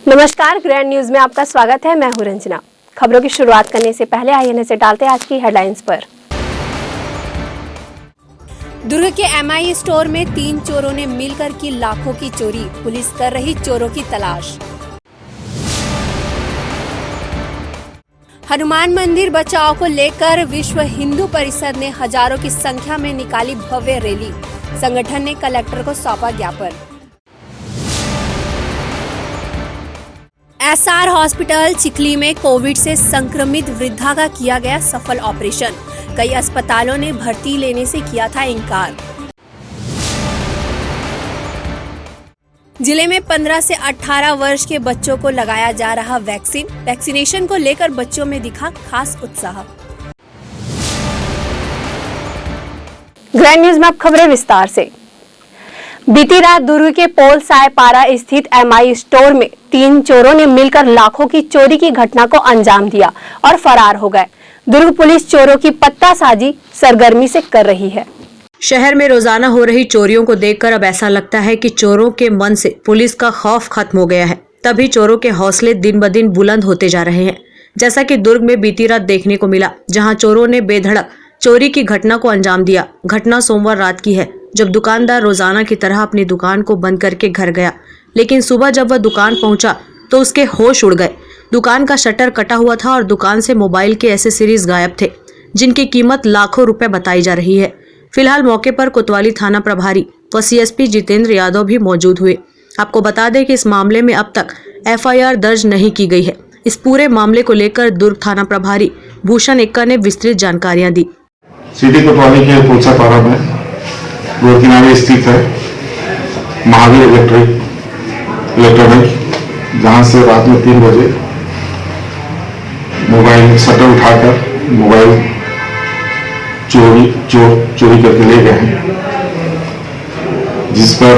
नमस्कार, grand news में आपका स्वागत है। मैं हूं रंजना। खबरों की शुरुआत करने से पहले आइए नजर डालते हैं आज की हेडलाइंस पर। दुर्ग के एमआई स्टोर में 3 चोरों ने मिलकर की लाखों की चोरी, पुलिस कर रही चोरों की तलाश। हनुमान मंदिर बचाओ को लेकर विश्व हिंदू परिषद ने हजारों की संख्या में निकाली भव्य रैली, संगठन ने कलेक्टर को सौंपा ज्ञापन। एसआर हॉस्पिटल चिखली में कोविड से संक्रमित वृद्धा का किया गया सफल ऑपरेशन, कई अस्पतालों ने भर्ती लेने से किया था इनकार। जिले में 15 से 18 वर्ष के बच्चों को लगाया जा रहा वैक्सीनेशन को लेकर बच्चों में दिखा खास उत्साह। ग्रैंड न्यूज में अब खबरें विस्तार से। बीती रात दुर्ग के पोल सायपारा स्थित एमआई स्टोर में 3 चोरों ने मिलकर लाखों की चोरी की घटना को अंजाम दिया और फरार हो गए। दुर्ग पुलिस चोरों की पत्तासाजी सरगर्मी से कर रही है। शहर में रोजाना हो रही चोरियों को देखकर अब ऐसा लगता है कि चोरों के मन से पुलिस का खौफ खत्म हो गया है। तभी चोरों के हौसले दिन ब दिन बुलंद होते जा रहे हैं, जैसा कि दुर्ग में बीती रात देखने को मिला, जहां चोरों ने बेधड़क चोरी की घटना को अंजाम दिया। घटना सोमवार रात की है, जब दुकानदार रोजाना की तरह अपनी दुकान को बंद करके घर गया, लेकिन सुबह जब वह दुकान पहुंचा तो उसके होश उड़ गए। दुकान का शटर कटा हुआ था और दुकान से मोबाइल के एसेसरीज गायब थे, जिनकी कीमत लाखों रुपए बताई जा रही है। फिलहाल मौके पर कोतवाली थाना प्रभारी व सीएसपी जितेंद्र यादव भी मौजूद हुए। आपको बता दें कि इस मामले में अब तक एफआईआर दर्ज नहीं की गई है। इस पूरे मामले को लेकर दुर्ग थाना प्रभारी भूषण एक्का ने विस्तृत जानकारियां दी। सिटी कोतवाली के पोलसापारा में रोड किनारे स्थित है महावीर इलेक्ट्रॉनिक, जहां से रात में 3 बजे मोबाइल शटर उठाकर मोबाइल चोरी करके ले गए हैं, जिस पर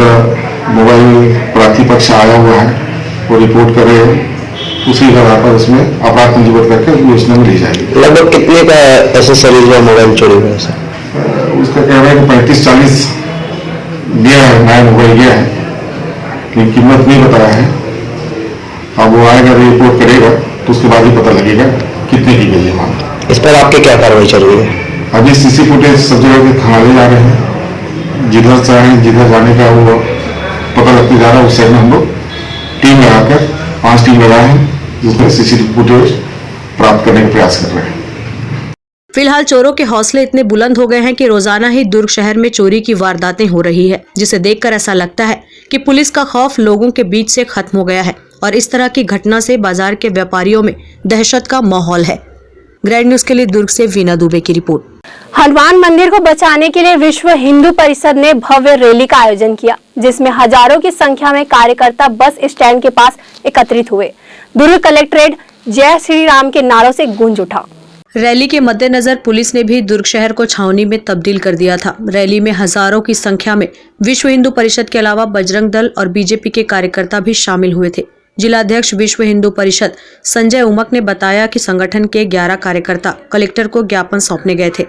मोबाइल प्रार्थी पक्ष आया हुआ है, वो रिपोर्ट कर रहे हैं। उसी आधार पर उसमें अपराध पंजीबद्ध करके योजना में ली जाएगी। लगभग कितने का एसेसरीज में मोबाइल चोरी हुआ है? उसका कहना है कि 35-40 गया है, नया मोबाइल गया है, लेकिन कीमत नहीं बताया है। अब वो आएगा, रिपोर्ट करेगा, तो उसके बाद ही पता लगेगा कितने की गई है माल। इस पर आपकी क्या कार्रवाई चल रही है? अभी सीसी फुटेज सब जगह के खंगाले जा रहे हैं, जिधर जाने का वो पता लगते जा रहा है। उस साइड में हम लोग टीम लगाकर 5 टीम लगाए हैं, जिसमें सीसी फुटेज प्राप्त करने का प्रयास कर रहे हैं। फिलहाल चोरों के हौसले इतने बुलंद हो गए हैं कि रोजाना ही दुर्ग शहर में चोरी की वारदातें हो रही है, जिसे देखकर ऐसा लगता है कि पुलिस का खौफ लोगों के बीच से खत्म हो गया है और इस तरह की घटना से बाजार के व्यापारियों में दहशत का माहौल है। ग्रैंड न्यूज के लिए दुर्ग से वीना दुबे की रिपोर्ट। हनुमान मंदिर को बचाने के लिए विश्व हिंदू परिषद ने भव्य रैली का आयोजन किया, जिसमें हजारों की संख्या में कार्यकर्ता बस स्टैंड के पास एकत्रित हुए। दुर्ग कलेक्ट्रेट जय श्री राम के नारों से गूंज उठा। रैली के मद्देनजर पुलिस ने भी दुर्ग शहर को छावनी में तब्दील कर दिया था। रैली में हजारों की संख्या में विश्व हिंदू परिषद के अलावा बजरंग दल और बीजेपी के कार्यकर्ता भी शामिल हुए थे। जिलाध्यक्ष विश्व हिंदू परिषद संजय उमक ने बताया कि संगठन के 11 कार्यकर्ता कलेक्टर को ज्ञापन सौंपने गए थे।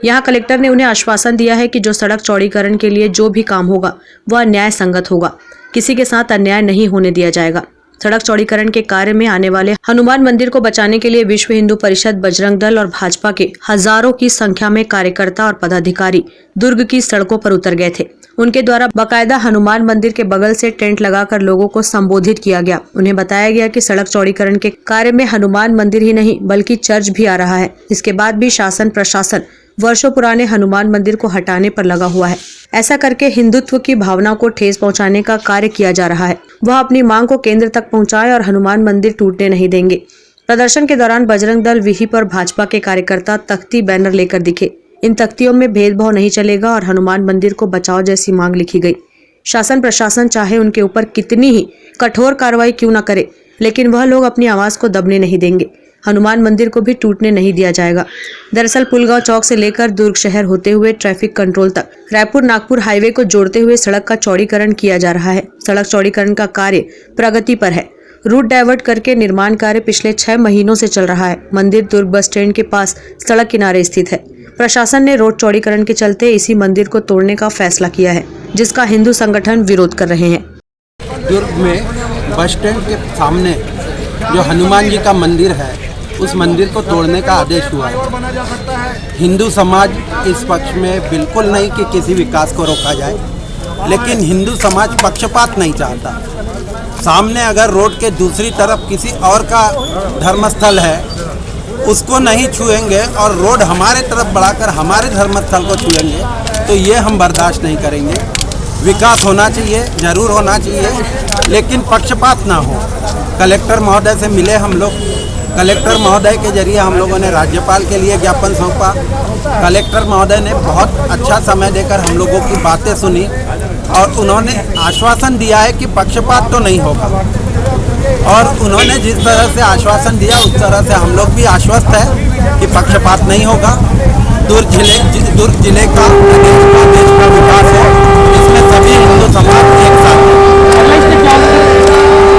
यहाँ कलेक्टर ने उन्हें आश्वासन दिया है कि जो सड़क चौड़ीकरण के लिए जो भी काम होगा वह न्याय संगत होगा, किसी के साथ अन्याय नहीं होने दिया जाएगा। सड़क चौड़ीकरण के कार्य में आने वाले हनुमान मंदिर को बचाने के लिए विश्व हिंदू परिषद, बजरंग दल और भाजपा के हजारों की संख्या में कार्यकर्ता और पदाधिकारी दुर्ग की सड़कों पर उतर गए थे। उनके द्वारा बाकायदा हनुमान मंदिर के बगल से टेंट लगाकर लोगों को संबोधित किया गया। उन्हें बताया गया कि सड़क चौड़ीकरण के कार्य में हनुमान मंदिर ही नहीं बल्कि चर्च भी आ रहा है। इसके बाद भी शासन प्रशासन वर्षों पुराने हनुमान मंदिर को हटाने पर लगा हुआ है। ऐसा करके हिंदुत्व की भावना को ठेस पहुंचाने का कार्य किया जा रहा है। वह अपनी मांग को केंद्र तक पहुंचाए और हनुमान मंदिर टूटने नहीं देंगे। प्रदर्शन के दौरान बजरंग दल, विहिप और भाजपा के कार्यकर्ता तख्ती बैनर लेकर दिखे। इन तख्तियों में भेदभाव नहीं चलेगा और हनुमान मंदिर को बचाओ जैसी मांग लिखी गई। शासन प्रशासन चाहे उनके ऊपर कितनी ही कठोर कार्रवाई क्यों न करे, लेकिन वह लोग अपनी आवाज को दबने नहीं देंगे। हनुमान मंदिर को भी टूटने नहीं दिया जाएगा। दरअसल पुलगांव चौक से लेकर दुर्ग शहर होते हुए ट्रैफिक कंट्रोल तक रायपुर नागपुर हाईवे को जोड़ते हुए सड़क का चौड़ीकरण किया जा रहा है। सड़क चौड़ीकरण का कार्य प्रगति पर है। रूट डाइवर्ट करके निर्माण कार्य पिछले 6 महीनों से चल रहा है। मंदिर दुर्ग बस स्टैंड के पास सड़क किनारे स्थित है। प्रशासन ने रोड चौड़ीकरण के चलते इसी मंदिर को तोड़ने का फैसला किया है, जिसका हिंदू संगठन विरोध कर रहे हैं। दुर्ग में बस स्टैंड के सामने जो हनुमान जी का मंदिर है उस मंदिर को तोड़ने का आदेश हुआ है। हिंदू समाज इस पक्ष में बिल्कुल नहीं कि किसी विकास को रोका जाए, लेकिन हिंदू समाज पक्षपात नहीं चाहता। सामने अगर रोड के दूसरी तरफ किसी और का धर्मस्थल है उसको नहीं छुएंगे और रोड हमारे तरफ बढ़ाकर हमारे धर्मस्थल को छुएंगे तो ये हम बर्दाश्त नहीं करेंगे। विकास होना चाहिए, जरूर होना चाहिए, लेकिन पक्षपात ना हो। कलेक्टर महोदय से मिले हम लोग, कलेक्टर महोदय के जरिए हम लोगों ने राज्यपाल के लिए ज्ञापन सौंपा। कलेक्टर महोदय ने बहुत अच्छा समय देकर हम लोगों की बातें सुनी और उन्होंने आश्वासन दिया है कि पक्षपात तो नहीं होगा। और उन्होंने जिस तरह से आश्वासन दिया उस तरह से हम लोग भी आश्वस्त हैं कि पक्षपात नहीं होगा। दुर्ग जिले का देश का विकास हो, इसमें सभी हिंदू समाज एक साथ।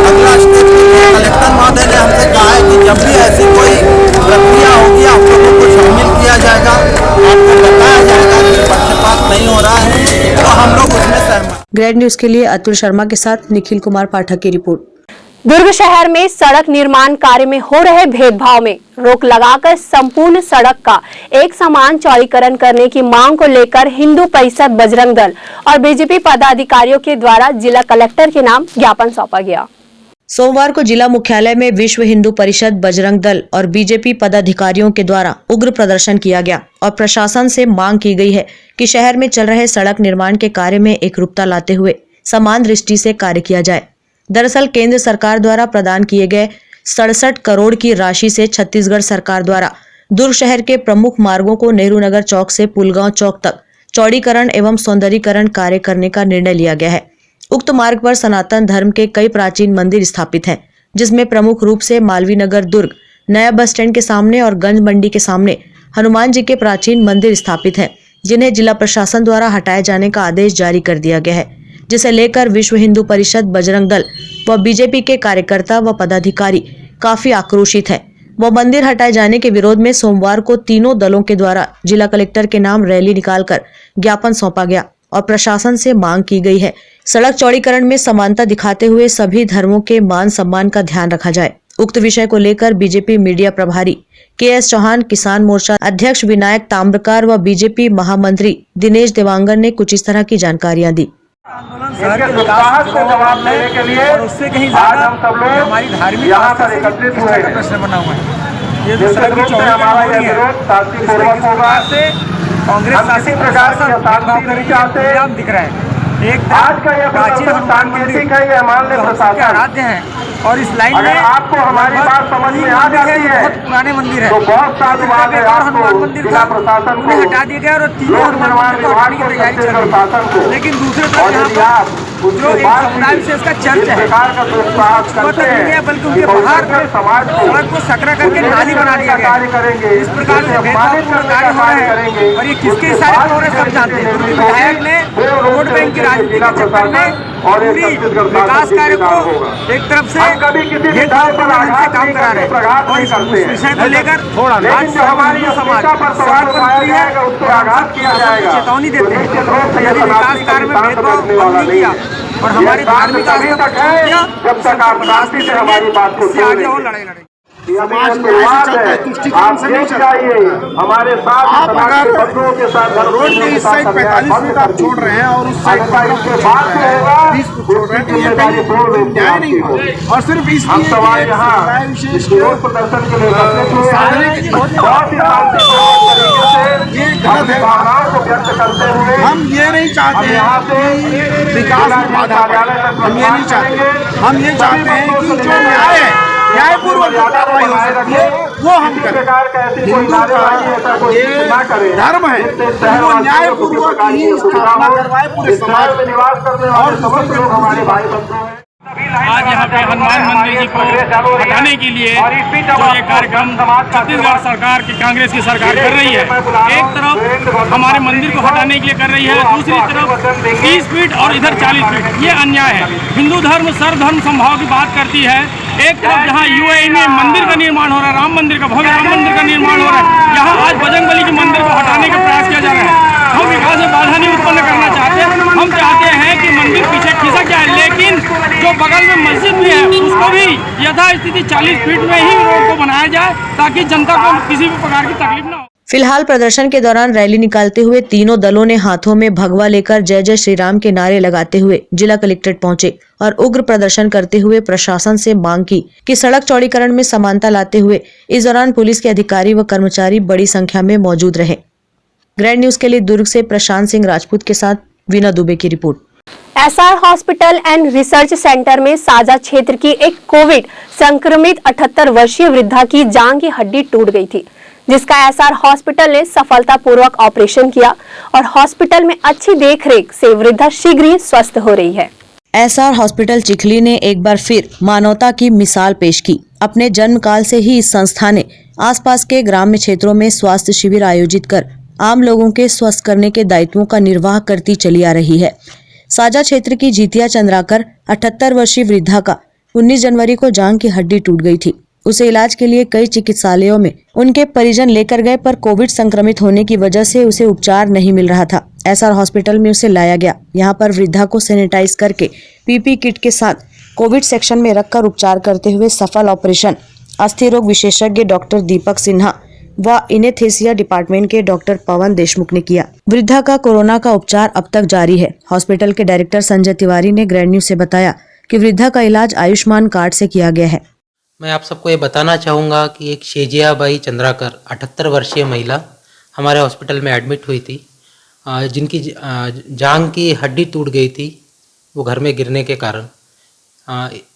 अगला स्टेप कलेक्टर महोदय ने हमसे कहा है कि जब भी ऐसी कोई प्रक्रिया होगी आप लोगों को शामिल किया जाएगा, आपको बताया जाएगा कि पक्षपात नहीं हो रहा है, तो हम लोग उसमें सहमत। ग्रेड न्यूज के लिए अतुल शर्मा के साथ निखिल कुमार पाठक की रिपोर्ट। दुर्ग शहर में सड़क निर्माण कार्य में हो रहे भेदभाव में रोक लगाकर संपूर्ण सड़क का एक समान चौड़ीकरण करने की मांग को लेकर हिंदू परिषद बजरंग दल और बीजेपी पदाधिकारियों के द्वारा जिला कलेक्टर के नाम ज्ञापन सौंपा गया। सोमवार को जिला मुख्यालय में विश्व हिंदू परिषद बजरंग दल और बीजेपी पदाधिकारियों के द्वारा उग्र प्रदर्शन किया गया और प्रशासन से मांग की गई है कि शहर में चल रहे सड़क निर्माण के कार्य में एकरूपता लाते हुए समान दृष्टि से कार्य किया जाए। दरअसल केंद्र सरकार द्वारा प्रदान किए गए 67 करोड़ की राशि से छत्तीसगढ़ सरकार द्वारा दुर्ग शहर के प्रमुख मार्गों को नेहरू नगर चौक से पुलगांव चौक तक चौड़ीकरण एवं सौंदर्यीकरण कार्य करने का निर्णय लिया गया है। उक्त मार्ग पर सनातन धर्म के कई प्राचीन मंदिर स्थापित हैं, जिसमें प्रमुख रूप से मालवीय नगर दुर्ग नया बस स्टैंड के सामने और गंज मंडी के सामने हनुमान जी के प्राचीन मंदिर स्थापित हैं, जिन्हें जिला प्रशासन द्वारा हटाए जाने का आदेश जारी कर दिया गया है, जिसे लेकर विश्व हिंदू परिषद बजरंग दल व बीजेपी के कार्यकर्ता व पदाधिकारी काफी आक्रोशित हैं। वो मंदिर हटाए जाने के विरोध में सोमवार को तीनों दलों के द्वारा जिला कलेक्टर के नाम रैली निकालकर ज्ञापन सौंपा गया और प्रशासन से मांग की गई है सड़क चौड़ीकरण में समानता दिखाते हुए सभी धर्मों के मान सम्मान का ध्यान रखा जाए। उक्त विषय को लेकर बीजेपी मीडिया प्रभारी के.एस. चौहान, किसान मोर्चा अध्यक्ष विनायक ताम्रकार व बीजेपी महामंत्री दिनेश देवांगन ने कुछ इस तरह की जानकारियां दी। शहर के विकास को जवाब देने के लिए और उससे कहीं ज्यादा हम सब लोग हमारी धार्मिक यहाँ पर एकत्रित हुए हैं। प्रश्न बना हुआ है ये जो सड़क की हमारा यह विरोध शांतिपूर्वक होगा। कांग्रेस शासित प्रकार की शांति नहीं चाहते दिख रहा है। एक आज का यह प्राचीन हनुमान मंदिर है, ये हमारे प्रशासन आराध्य है और इस लाइन में आपको हमारी बात समझ में आ जाती है। बहुत पुराने मंदिर है तो बहुत साल बाद हनुमान मंदिर जिला प्रशासन को हटा दिया गया और तीनों हनुमान विभाग की तैयारी चल रही है। लेकिन दूसरे तरफ यहाँ पर जो एक समुदाय विशेष का चर्च है बल्कि उनके बाहर सड़क को सकरा करके नाली बना दिया गया। इस प्रकार से भेदभावपूर्ण कार्य हो रहे हैं और ये किसके इशारे पर हो रहे सब जानते हैं। विधायक ने वोट बैंक की राजनीति के चक्कर में पूरी विकास कार्य को एक तरफ से भेदभावपूर्ण से काम करा रहे हैं और इस विषय को लेकर आज हमारी समाज सड़क पर उतरी है उसको आघात किया जाएगा, चेतावनी देते हैं। यदि विकास कार्य में भेदभाव नहीं किया और हमारी धार्मिक आस्था किया जब तक आप शांति से हमारी बात को आगे और लड़ाई लड़ेंगे। समाज में ऐसे चलता है, तुष्टिकरण से नहीं चाहिए। हमारे साथ आप अगर बंधुओं के साथ रोड के इस साइड 45 फीट आप छोड़ रहे हैं और उस साइड उसके बाद में होगा 20 फीट छोड़ रहे हैं तो ये न्याय नहीं होगा। और सिर्फ इस हम सवाल यहाँ विरोध प्रदर्शन के लिए बहुत ही ये गलत है। भावनाओं को व्यक्त करते हुए हम ये नहीं चाहते यहाँ से विकास में बाधा पड़े। हम ये नहीं चाहते, हम ये चाहते हैं कि जो न्याय है न्यायपूर्वक कार्रवाई हो सकती है वो हम करें। हिंदू का ये धर्म है वो न्यायपूर्वक ही स्थापना करवाए पूरे समाज में निवास करने वाले समस्त लोग हमारे भाई बंधु हैं। आज यहाँ पे हनुमान मंदिर जी को हटाने के लिए जो ये कार्यक्रम छत्तीसगढ़ सरकार की कांग्रेस की सरकार कर रही है, एक तरफ हमारे मंदिर को हटाने के लिए कर रही है, दूसरी तरफ 30 फीट और इधर 40 फीट, ये अन्याय है। हिंदू धर्म सर्वधर्म समभाव की बात करती है। एक तरफ जहाँ यूएई में मंदिर का निर्माण हो रहा है, राम मंदिर का, भव्य राम मंदिर का निर्माण हो रहा है, यहाँ आज बजरंगबली के मंदिर को हटाने का प्रयास किया जा रहा है। हम विकास में बाधा नहीं उत्पन्न करना चाहते, हम चाहते हैं कि मंदिर पीछे खिसक जाए, लेकिन जो बगल में मस्जिद भी है उसको भी यथास्थिति 40 फीट में ही रोड को बनाया जाए ताकि जनता को किसी भी प्रकार की तकलीफ न हो। फिलहाल प्रदर्शन के दौरान रैली निकालते हुए तीनों दलों ने हाथों में भगवा लेकर जय जय श्री राम के नारे लगाते हुए जिला कलेक्ट्रेट पहुंचे और उग्र प्रदर्शन करते हुए प्रशासन से मांग की कि सड़क चौड़ीकरण में समानता लाते हुए इस दौरान पुलिस के अधिकारी व कर्मचारी बड़ी संख्या में मौजूद रहे। ग्रैंड न्यूज के लिए दुर्ग से प्रशांत सिंह राजपूत के साथ वीना दुबे की report. SR hospital and research centre में साजा क्षेत्र की एक कोविड संक्रमित 78 वर्षीय वृद्धा की जांघ की हड्डी टूट गई थी, जिसका एसआर हॉस्पिटल ने सफलतापूर्वक ऑपरेशन किया और हॉस्पिटल में अच्छी देखरेख से वृद्धा शीघ्र ही स्वस्थ हो रही है। एसआर हॉस्पिटल चिखली ने एक बार फिर मानवता की मिसाल पेश की। अपने जन्म काल से ही इस संस्था ने आसपास के ग्राम्य क्षेत्रों में स्वास्थ्य शिविर आयोजित कर आम लोगों के स्वस्थ करने के दायित्वों का निर्वाह करती चली आ रही है। साजा क्षेत्र की जीतिया चंद्राकर 78 वर्षीय वृद्धा का 19 जनवरी को जांघ की हड्डी टूट गई थी। उसे इलाज के लिए कई चिकित्सालयों में उनके परिजन लेकर गए, पर कोविड संक्रमित होने की वजह से उसे उपचार नहीं मिल रहा था। एसआर हॉस्पिटल में उसे लाया गया। यहाँ पर वृद्धा को सैनिटाइज करके पीपी किट के साथ कोविड सेक्शन में रखकर उपचार करते हुए सफल ऑपरेशन अस्थि रोग विशेषज्ञ डॉक्टर दीपक सिन्हा व इनेस्थीसिया डिपार्टमेंट के डॉक्टर पवन देशमुख ने किया। वृद्धा का कोरोना का उपचार अब तक जारी है। हॉस्पिटल के डायरेक्टर संजय तिवारी ने ग्रैंड न्यूज से बताया कि वृद्धा का इलाज आयुष्मान कार्ड से किया गया है। मैं आप सबको ये बताना चाहूँगा कि एक शेजिया बाई चंद्राकर 78 वर्षीय महिला हमारे हॉस्पिटल में एडमिट हुई थी, जिनकी जांघ की हड्डी टूट गई थी वो घर में गिरने के कारण।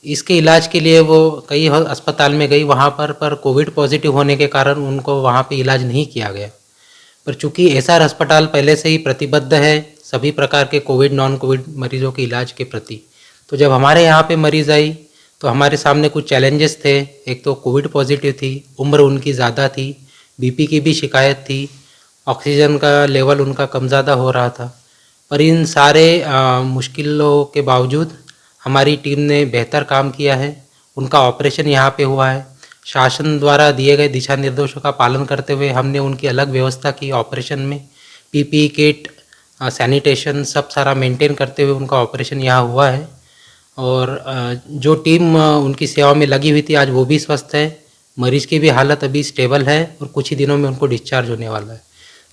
इसके इलाज के लिए वो कई अस्पताल में गई, वहाँ पर कोविड पॉजिटिव होने के कारण उनको वहाँ पे इलाज नहीं किया गया। पर चूँकि एसआर अस्पताल पहले से ही प्रतिबद्ध है सभी प्रकार के कोविड नॉन कोविड मरीजों के इलाज के प्रति, तो जब हमारे यहाँ पे मरीज़ आई तो हमारे सामने कुछ चैलेंजेस थे। एक तो कोविड पॉजिटिव थी, उम्र उनकी ज़्यादा थी, बीपी की भी शिकायत थी, ऑक्सीजन का लेवल उनका कम ज़्यादा हो रहा था। पर इन सारे मुश्किलों के बावजूद हमारी टीम ने बेहतर काम किया है। उनका ऑपरेशन यहाँ पे हुआ है। शासन द्वारा दिए गए दिशा निर्देशों का पालन करते हुए हमने उनकी अलग व्यवस्था की ऑपरेशन में। पीपी किट, सैनिटेशन सब सारा मेंटेन करते हुए उनका ऑपरेशन यहाँ हुआ है। और जो टीम उनकी सेवा में लगी हुई थी आज वो भी स्वस्थ है। मरीज़ की भी हालत अभी स्टेबल है और कुछ ही दिनों में उनको डिस्चार्ज होने वाला है।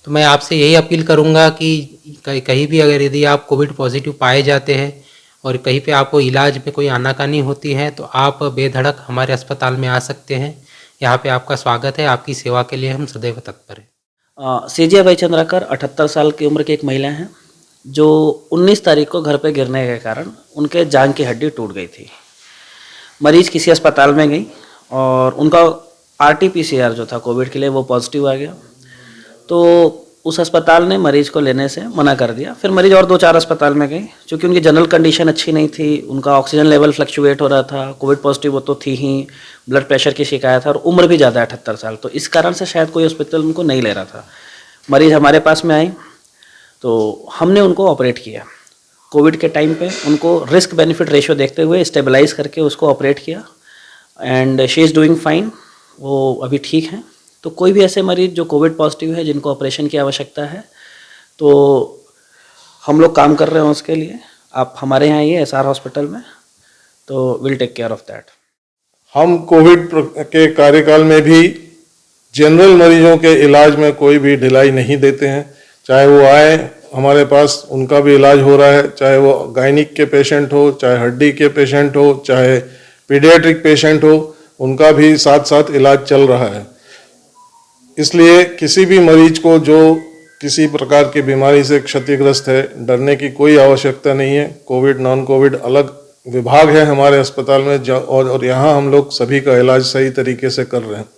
तो मैं आपसे यही अपील करूंगा कि कहीं भी अगर यदि आप कोविड पॉजिटिव पाए जाते हैं और कहीं पे आपको इलाज में कोई आनाकानी होती है तो आप बेधड़क हमारे अस्पताल में आ सकते हैं। यहाँ पे आपका स्वागत है। आपकी सेवा के लिए हम सदैव तत्पर हैं। शेजिया बाई चंद्राकर 78 साल की उम्र की एक महिला हैं जो 19 तारीख को घर पे गिरने के कारण उनके जांघ की हड्डी टूट गई थी। मरीज किसी अस्पताल में गई और उनका RT-PCR जो था कोविड के लिए वो पॉजिटिव आ गया, तो उस अस्पताल ने मरीज को लेने से मना कर दिया। फिर मरीज और 2-4 अस्पताल में गई। चूँकि उनकी जनरल कंडीशन अच्छी नहीं थी, उनका ऑक्सीजन लेवल फ्लक्चुएट हो रहा था, कोविड पॉजिटिव वो तो थी ही, ब्लड प्रेशर की शिकायत है और उम्र भी ज़्यादा 78 साल, तो इस कारण से शायद कोई हॉस्पिटल उनको नहीं ले रहा था। मरीज हमारे पास में आई तो हमने उनको ऑपरेट किया। कोविड के टाइम पे उनको रिस्क बेनिफिट रेशियो देखते हुए स्टेबलाइज करके उसको ऑपरेट किया and she is doing fine. वो अभी ठीक हैं। तो कोई भी ऐसे मरीज़ जो कोविड पॉजिटिव है जिनको ऑपरेशन की आवश्यकता है तो हम लोग काम कर रहे हैं उसके लिए। आप हमारे यहाँ आइए एसआर हॉस्पिटल में, तो will take care of that. हम कोविड के कार्यकाल में भी जनरल मरीजों के इलाज में कोई भी ढिलाई नहीं देते हैं। चाहे वो आए हमारे पास, उनका भी इलाज हो रहा है, चाहे वो गायनिक के पेशेंट हो, चाहे हड्डी के पेशेंट हो, चाहे पीडियाट्रिक पेशेंट हो, उनका भी साथ साथ इलाज चल रहा है। इसलिए किसी भी मरीज को जो किसी प्रकार की बीमारी से क्षतिग्रस्त है, डरने की कोई आवश्यकता नहीं है। कोविड नॉन कोविड अलग विभाग है हमारे अस्पताल में और यहाँ हम लोग सभी का इलाज सही तरीके से कर रहे हैं।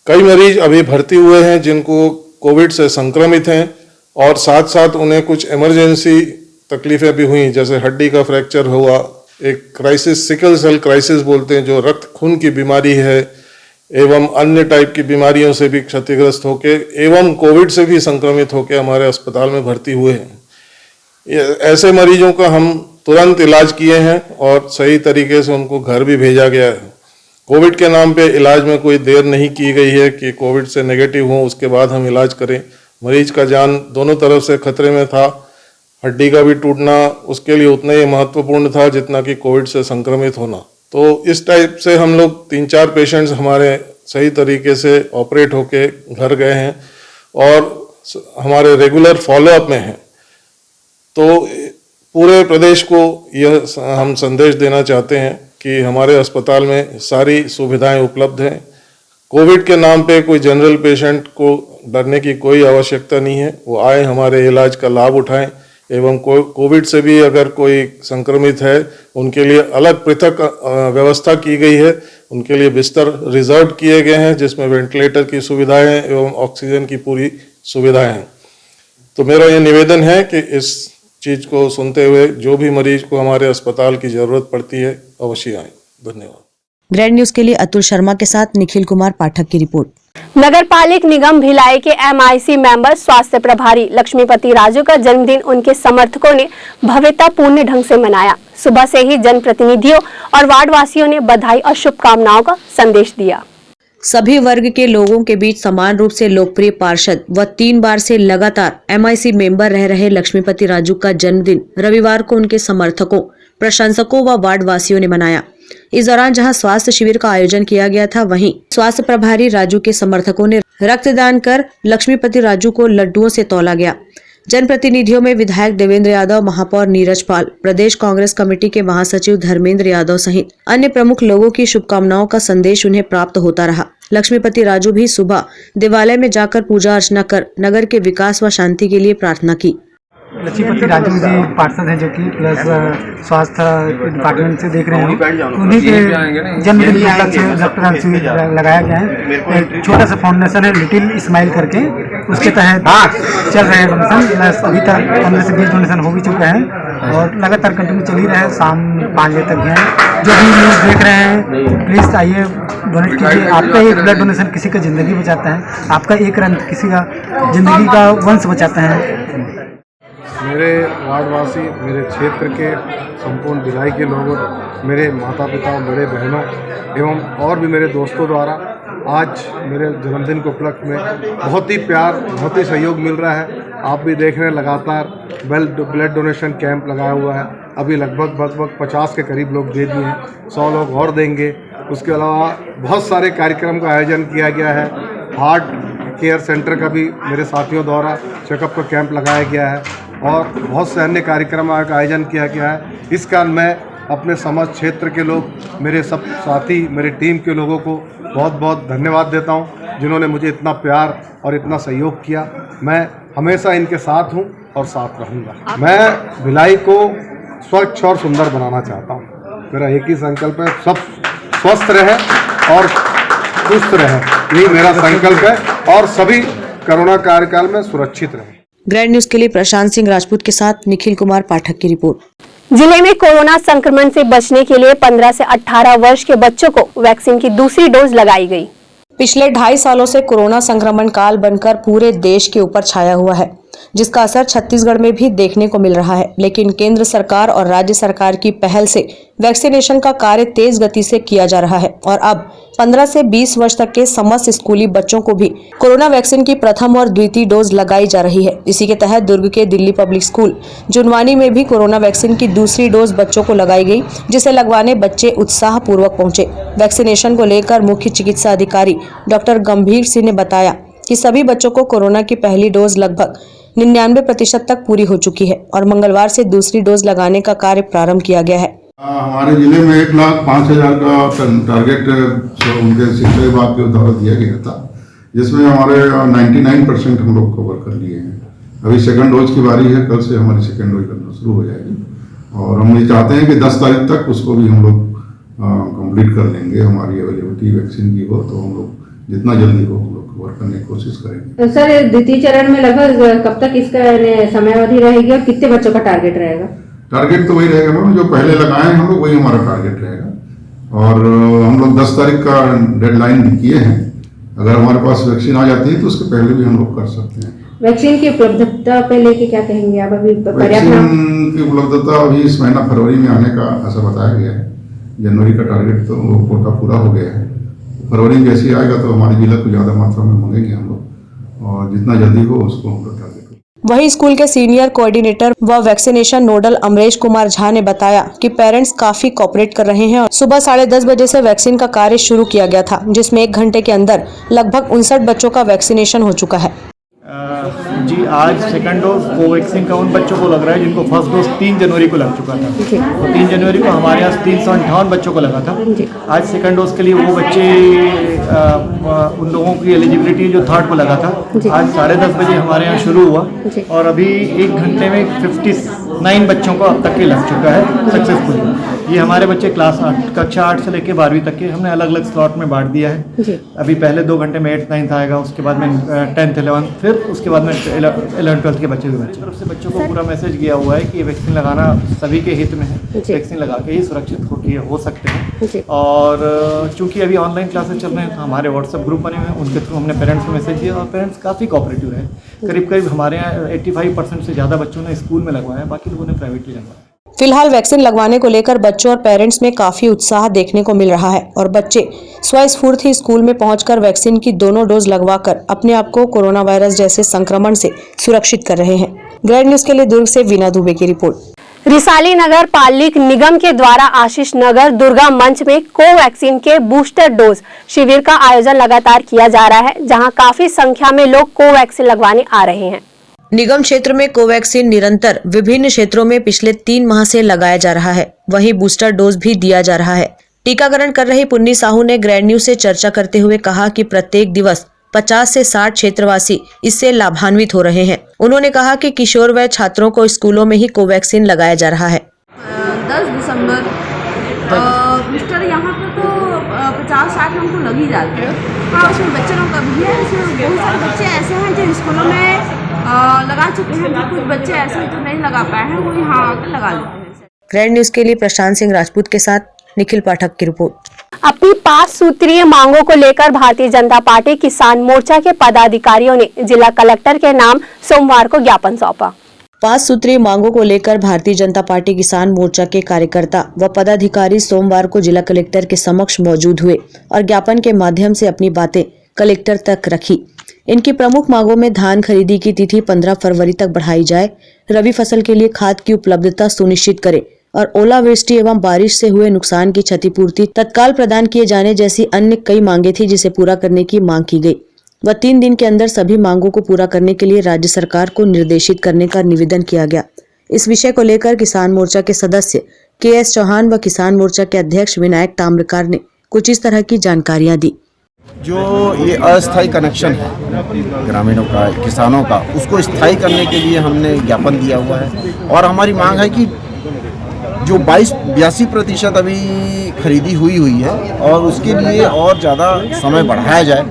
कई मरीज अभी भर्ती हुए हैं जिनको कोविड से संक्रमित हैं और साथ साथ उन्हें कुछ इमरजेंसी तकलीफें भी हुई, जैसे हड्डी का फ्रैक्चर हुआ, एक क्राइसिस सिकल सेल क्राइसिस बोलते हैं, जो रक्त खून की बीमारी है, एवं अन्य टाइप की बीमारियों से भी क्षतिग्रस्त होके एवं कोविड से भी संक्रमित होकर हमारे अस्पताल में भर्ती हुए हैं। ऐसे मरीजों का हम तुरंत इलाज किए हैं और सही तरीके से उनको घर भी भेजा गया है। कोविड के नाम पे इलाज में कोई देर नहीं की गई है कि कोविड से नेगेटिव हो उसके बाद हम इलाज करें। मरीज का जान दोनों तरफ से खतरे में था। हड्डी का भी टूटना उसके लिए उतना ही महत्वपूर्ण था जितना कि कोविड से संक्रमित होना। तो इस टाइप से हम लोग 3-4 पेशेंट्स हमारे सही तरीके से ऑपरेट होके घर गए हैं और हमारे रेगुलर फॉलोअप में हैं। तो पूरे प्रदेश को यह हम संदेश देना चाहते हैं कि हमारे अस्पताल में सारी सुविधाएं उपलब्ध हैं। कोविड के नाम पे कोई जनरल पेशेंट को डरने की कोई आवश्यकता नहीं है। वो आए, हमारे इलाज का लाभ उठाएं एवं कोविड से भी अगर कोई संक्रमित है उनके लिए अलग पृथक व्यवस्था की गई है। उनके लिए बिस्तर रिजर्व किए गए हैं जिसमें वेंटिलेटर की सुविधाएं एवं ऑक्सीजन की पूरी सुविधाएं हैं। तो मेरा ये निवेदन है कि इस चीज़ को सुनते हुए जो भी मरीज को हमारे अस्पताल की ज़रूरत पड़ती है अवश्य आए। धन्यवाद। ग्रैंड न्यूज के लिए अतुल शर्मा के साथ निखिल कुमार पाठक की रिपोर्ट। नगर पालिक निगम भिलाई के MIC मेंबर स्वास्थ्य प्रभारी लक्ष्मीपति राजू का जन्मदिन उनके समर्थकों ने भव्यतापूर्ण ढंग से मनाया। सुबह से ही जनप्रतिनिधियों और वार्डवासियों ने बधाई और शुभकामनाओं का संदेश दिया। सभी वर्ग के लोगों के बीच समान रूप से लोकप्रिय पार्षद व 3 बार से लगातार MIC मेंबर रह रहे लक्ष्मीपति राजू का जन्मदिन रविवार को उनके समर्थकों, प्रशंसकों व वार्डवासियों ने मनाया। इस दौरान जहां स्वास्थ्य शिविर का आयोजन किया गया था, वहीं स्वास्थ्य प्रभारी राजू के समर्थकों ने रक्तदान कर लक्ष्मीपति राजू को लड्डुओं से तौला गया। जनप्रतिनिधियों में विधायक देवेंद्र यादव, महापौर नीरज पाल, प्रदेश कांग्रेस कमेटी के महासचिव धर्मेंद्र यादव सहित अन्य प्रमुख लोगों की शुभकामनाओं का संदेश उन्हें प्राप्त होता रहा। लक्ष्मीपति राजू भी सुबह देवालय में जाकर पूजा अर्चना कर नगर के विकास व शांति के लिए प्रार्थना की। लक्ष्मीपति राजू जी पार्षद हैं जो कि प्लस स्वास्थ्य डिपार्टमेंट से देख रहे हैं। उन्हीं के जन्मदिन के उपलक्ष्य में रक्तदान शिविर लगाया गया है। एक छोटा सा फाउंडेशन है लिटिल स्माइल करके, उसके तहत चल रहे हैं डोनेशन। प्लस अभी तक 15 से 20 डोनेशन हो भी चुका है और लगातार कंटिन्यू चल ही रहा है। शाम 5 बजे तक है। जो भी न्यूज़ देख रहे हैं प्लीज़ आइए, डोनेट कीजिए। आपका एक ब्लड डोनेशन किसी का ज़िंदगी बचाता है, आपका एक रन किसी का ज़िंदगी का वंश बचाता है। मेरे वार्डवासी, मेरे क्षेत्र के संपूर्ण भिलाई के लोगों, मेरे माता पिता, बड़े बहनों एवं और भी मेरे दोस्तों द्वारा आज मेरे जन्मदिन के उपलक्ष्य में बहुत ही प्यार, बहुत ही सहयोग मिल रहा है। आप भी देख रहे हैं लगातार ब्लड डोनेशन कैंप लगाया हुआ है। अभी लगभग 50 के करीब लोग दे दिए हैं, 100 लोग और देंगे। उसके अलावा बहुत सारे कार्यक्रम का आयोजन किया गया है। हार्ट केयर सेंटर का भी मेरे साथियों द्वारा चेकअप का कैंप लगाया गया है और बहुत से अन्य कार्यक्रमों का आयोजन किया गया है। इस कारण मैं अपने समाज क्षेत्र के लोग, मेरे सब साथी, मेरी टीम के लोगों को बहुत बहुत धन्यवाद देता हूं जिन्होंने मुझे इतना प्यार और इतना सहयोग किया। मैं हमेशा इनके साथ हूं और साथ रहूंगा। मैं भिलाई को स्वच्छ और सुंदर बनाना चाहता हूं। मेरा एक ही संकल्प है, सब स्वस्थ रहें और सुस्त रहें, यही मेरा संकल्प है और सभी कोरोना कार्यकाल में सुरक्षित रहें। ग्रैंड न्यूज के लिए प्रशांत सिंह राजपूत के साथ निखिल कुमार पाठक की रिपोर्ट। जिले में कोरोना संक्रमण से बचने के लिए 15 से 18 वर्ष के बच्चों को वैक्सीन की दूसरी डोज लगाई गई। पिछले 2.5 सालों से कोरोना संक्रमण काल बनकर पूरे देश के ऊपर छाया हुआ है, जिसका असर छत्तीसगढ़ में भी देखने को मिल रहा है। लेकिन केंद्र सरकार और राज्य सरकार की पहल से वैक्सीनेशन का कार्य तेज गति से किया जा रहा है और अब 15 से 20 वर्ष तक के समस्त स्कूली बच्चों को भी कोरोना वैक्सीन की प्रथम और द्वितीय डोज लगाई जा रही है। इसी के तहत दुर्ग के दिल्ली पब्लिक स्कूल जुनवानी में भी कोरोना वैक्सीन की दूसरी डोज बच्चों को लगाई गई, जिसे लगवाने बच्चे उत्साह पूर्वक पहुंचे। वैक्सीनेशन को लेकर मुख्य चिकित्सा अधिकारी डॉक्टर गंभीर सिंह ने बताया कि सभी बच्चों को कोरोना की पहली डोज लगभग 99% तक पूरी हो चुकी है और मंगलवार से दूसरी डोज लगाने का कार्य प्रारंभ किया गया है। हमारे जिले में 1,05,000 का टारगेट उनके शिक्षा विभाग के द्वारा दिया गया था, जिसमें हमारे 99% हम लोग कवर कर लिए हैं। अभी सेकंड डोज की बारी है, कल से हमारी सेकंड डोज करना शुरू हो जाएगी और हम ये चाहते हैं कि 10 तारीख तक उसको भी हम लोग कंप्लीट कर लेंगे। हमारी अवेलेबिलिटी वैक्सीन की हो तो हम लोग जितना जल्दी हो हम लोग कवर करने की कोशिश करेंगे। सर, द्वितीय चरण में लगभग कब तक इसका समयावधि रहेगी और कितने बच्चों का टारगेट रहेगा? टारगेट तो वही रहेगा मैम, जो पहले लगाए हैं हम लोग वही हमारा टारगेट रहेगा और हम लोग 10 तारीख का डेडलाइन किए हैं। अगर हमारे पास वैक्सीन आ जाती है तो उसके पहले भी हम लोग कर सकते हैं। वैक्सीन की उपलब्धता पे लेके क्या कहेंगे आप? अभी वैक्सीन की उपलब्धता अभी इस महीना फरवरी में आने का ऐसा बताया गया है। जनवरी का टारगेट तो कोटा पूरा हो गया है। फरवरी में जैसे आएगा तो हमारे जिला को ज़्यादा मात्रा में मांगेंगे हम लोग और जितना जल्दी हो उसको हम लोग टारगेट। वहीं स्कूल के सीनियर कोऑर्डिनेटर व वैक्सीनेशन नोडल अमरेश कुमार झा ने बताया कि पेरेंट्स काफी कोऑपरेट कर रहे हैं और सुबह 10:30 बजे से वैक्सीन का कार्य शुरू किया गया था, जिसमें 1 घंटे के अंदर लगभग 59 बच्चों का वैक्सीनेशन हो चुका है। जी आज सेकंड डोज कोवैक्सीन का उन बच्चों को लग रहा है जिनको फर्स्ट डोज 3 जनवरी को लग चुका था। तो 3 जनवरी को हमारे यहाँ 358 बच्चों को लगा था। आज सेकंड डोज के लिए वो बच्चे उन लोगों की एलिजिबिलिटी जो थर्ड को लगा था, आज 10:30 बजे हमारे यहाँ शुरू हुआ और अभी 1 घंटे में 59 बच्चों को अब तक के लग चुका है सक्सेसफुली। ये हमारे बच्चे क्लास 8 कक्षा 8 से लेकर 12वीं तक के हमने अलग अलग स्लॉट में बांट दिया है। अभी पहले 2 घंटे में 8th 9th आएगा, उसके बाद में 10th 11th, फिर उसके बाद में 11th 12th के बच्चे तरफ से बच्चों को पूरा मैसेज किया हुआ है कि ये वैक्सीन लगाना सभी के हित में है। वैक्सीन लगा के ही सुरक्षित हो सकते हैं। और चूंकि अभी ऑनलाइन क्लासेस चल रहे हैं तो हमारे व्हाट्सएप ग्रुप बने हुए हैं, उनके थ्रू हमने पेरेंट्स को मैसेज दिया और पेरेंट्स काफ़ी कोऑपरेटिव है। करीब हमारे यहाँ 85% से ज़्यादा बच्चों ने स्कूल में लगवाया है, बाकी लोगों ने प्राइवेटली लगवाया। फिलहाल वैक्सीन लगवाने को लेकर बच्चों और पेरेंट्स में काफी उत्साह देखने को मिल रहा है और बच्चे स्वस्फूर्त ही स्कूल में पहुंचकर वैक्सीन की दोनों डोज लगवाकर अपने आप को कोरोना वायरस जैसे संक्रमण से सुरक्षित कर रहे हैं। ग्रैंड न्यूज के लिए दुर्ग से वीना दुबे की रिपोर्ट। रिसाली नगर पालिक निगम के द्वारा आशीष नगर दुर्गा मंच में कोवैक्सीन के बूस्टर डोज शिविर का आयोजन लगातार किया जा रहा है, जहां काफी संख्या में लोग कोवैक्सीन लगवाने आ रहे हैं। निगम क्षेत्र में कोवैक्सीन निरंतर विभिन्न क्षेत्रों में पिछले 3 माह से लगाया जा रहा है, वहीं बूस्टर डोज भी दिया जा रहा है। टीकाकरण कर रही पुन्नी साहू ने ग्रैंड न्यूज से चर्चा करते हुए कहा कि प्रत्येक दिवस 50 से 60 क्षेत्रवासी इससे लाभान्वित हो रहे हैं। उन्होंने कहा कि किशोर व छात्रों को स्कूलों में ही कोवैक्सीन लगाया जा रहा है। 10 दिसंबर बूस्टर यहाँ पे तो 50-60 हमको लग ही जाते हैं। हाँ, उसमें बच्चों का भी है, इसमें बहुत सारे बच्चे ऐसे हैं जो स्कूलों में लगा चुके हैं, तो कुछ बच्चे ऐसे जो नहीं लगा पाए हैं वो यहाँ आकर लगा लेते हैं। ग्रैंड न्यूज के लिए प्रशांत सिंह राजपूत के साथ निखिल पाठक की रिपोर्ट। अपनी 5 सूत्रीय मांगों को लेकर भारतीय जनता पार्टी किसान मोर्चा के पदाधिकारियों ने जिला कलेक्टर के नाम सोमवार को ज्ञापन सौंपा। 5 सूत्रीय मांगों को लेकर भारतीय जनता पार्टी किसान मोर्चा के कार्यकर्ता व पदाधिकारी सोमवार को जिला कलेक्टर के समक्ष मौजूद हुए और ज्ञापन के माध्यम से अपनी बातें कलेक्टर तक रखी। इनकी प्रमुख मांगों में धान खरीदी की तिथि 15 फरवरी तक बढ़ाई जाए, रबी फसल के लिए खाद की उपलब्धता सुनिश्चित करे और ओलावृष्टि एवं बारिश से हुए नुकसान की क्षतिपूर्ति तत्काल प्रदान किए जाने जैसी अन्य कई मांगे थी, जिसे पूरा करने की मांग की गई। व 3 दिन के अंदर सभी मांगों को पूरा करने के लिए राज्य सरकार को निर्देशित करने का निवेदन किया गया। इस विषय को लेकर किसान मोर्चा के सदस्य KS चौहान व किसान मोर्चा के अध्यक्ष विनायक ताम्रकार ने कुछ इस तरह की जानकारियां दी। जो ये अस्थायी कनेक्शन है ग्रामीणों का, किसानों का, उसको स्थायी करने के लिए हमने ज्ञापन दिया हुआ है और हमारी मांग है कि जो 82% अभी खरीदी हुई है और उसके लिए और ज़्यादा समय बढ़ाया जाए।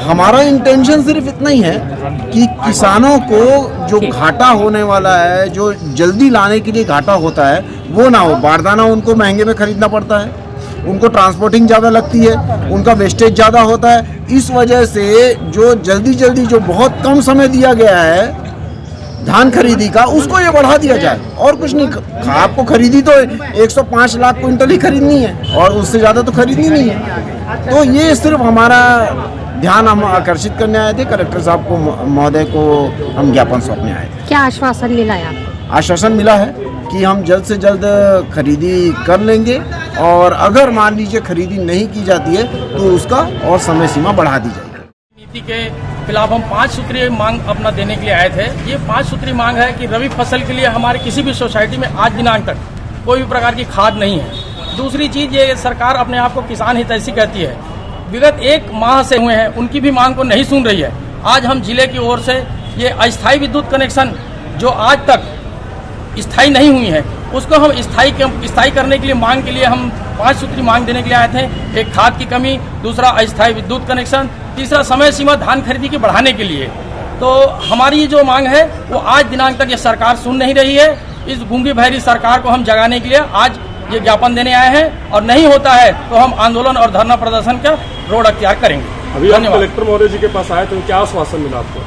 हमारा इंटेंशन सिर्फ इतना ही है कि किसानों को जो घाटा होने वाला है, जो जल्दी लाने के लिए घाटा होता है, वो ना हो। बारदाना उनको महंगे में खरीदना पड़ता है, उनको ट्रांसपोर्टिंग ज़्यादा लगती है, उनका वेस्टेज ज़्यादा होता है। इस वजह से जो जल्दी जो बहुत कम समय दिया गया है धान खरीदी का, उसको ये बढ़ा दिया जाए और कुछ नहीं। आपको खरीदी तो 105 लाख क्विंटल ही खरीदनी है और उससे ज़्यादा तो खरीदनी नहीं है। तो ये सिर्फ हमारा ध्यान हम आकर्षित करने आए थे। कलेक्टर साहब को, महोदय को हम ज्ञापन सौंपने आए थे। क्या आश्वासन मिला है आपको? आश्वासन मिला है कि हम जल्द से जल्द खरीदी कर लेंगे और अगर मान लीजिए खरीदी नहीं की जाती है तो उसका और समय सीमा बढ़ा दी जाएगी। नीति के खिलाफ हम 5 सूत्रीय मांग अपना देने के लिए आए थे। ये 5 सूत्रीय मांग है कि रबी फसल के लिए हमारे किसी भी सोसाइटी में आज दिनांक तक कोई भी प्रकार की खाद नहीं है। दूसरी चीज़, ये सरकार अपने आप को किसान हितैषी कहती है, विगत 1 माह से हुए हैं, उनकी भी मांग को नहीं सुन रही है। आज हम जिले की ओर से ये अस्थायी विद्युत कनेक्शन जो आज तक स्थायी नहीं हुई है, उसको हम स्थायी करने के लिए मांग के लिए हम 5 सूत्री मांग देने के लिए आए थे। एक खाद की कमी, दूसरा अस्थायी विद्युत कनेक्शन, तीसरा समय सीमा धान खरीदी की बढ़ाने के लिए। तो हमारी जो मांग है वो आज दिनांक तक ये सरकार सुन नहीं रही है। इस गूंगी बहरी सरकार को हम जगाने के लिए आज ये ज्ञापन देने आए हैं और नहीं होता है तो हम आंदोलन और धरना प्रदर्शन का रोड अख्तियार करेंगे। अभी आप कलेक्टर महोदय जी के पास आए तो क्या आश्वासन मिला आपको?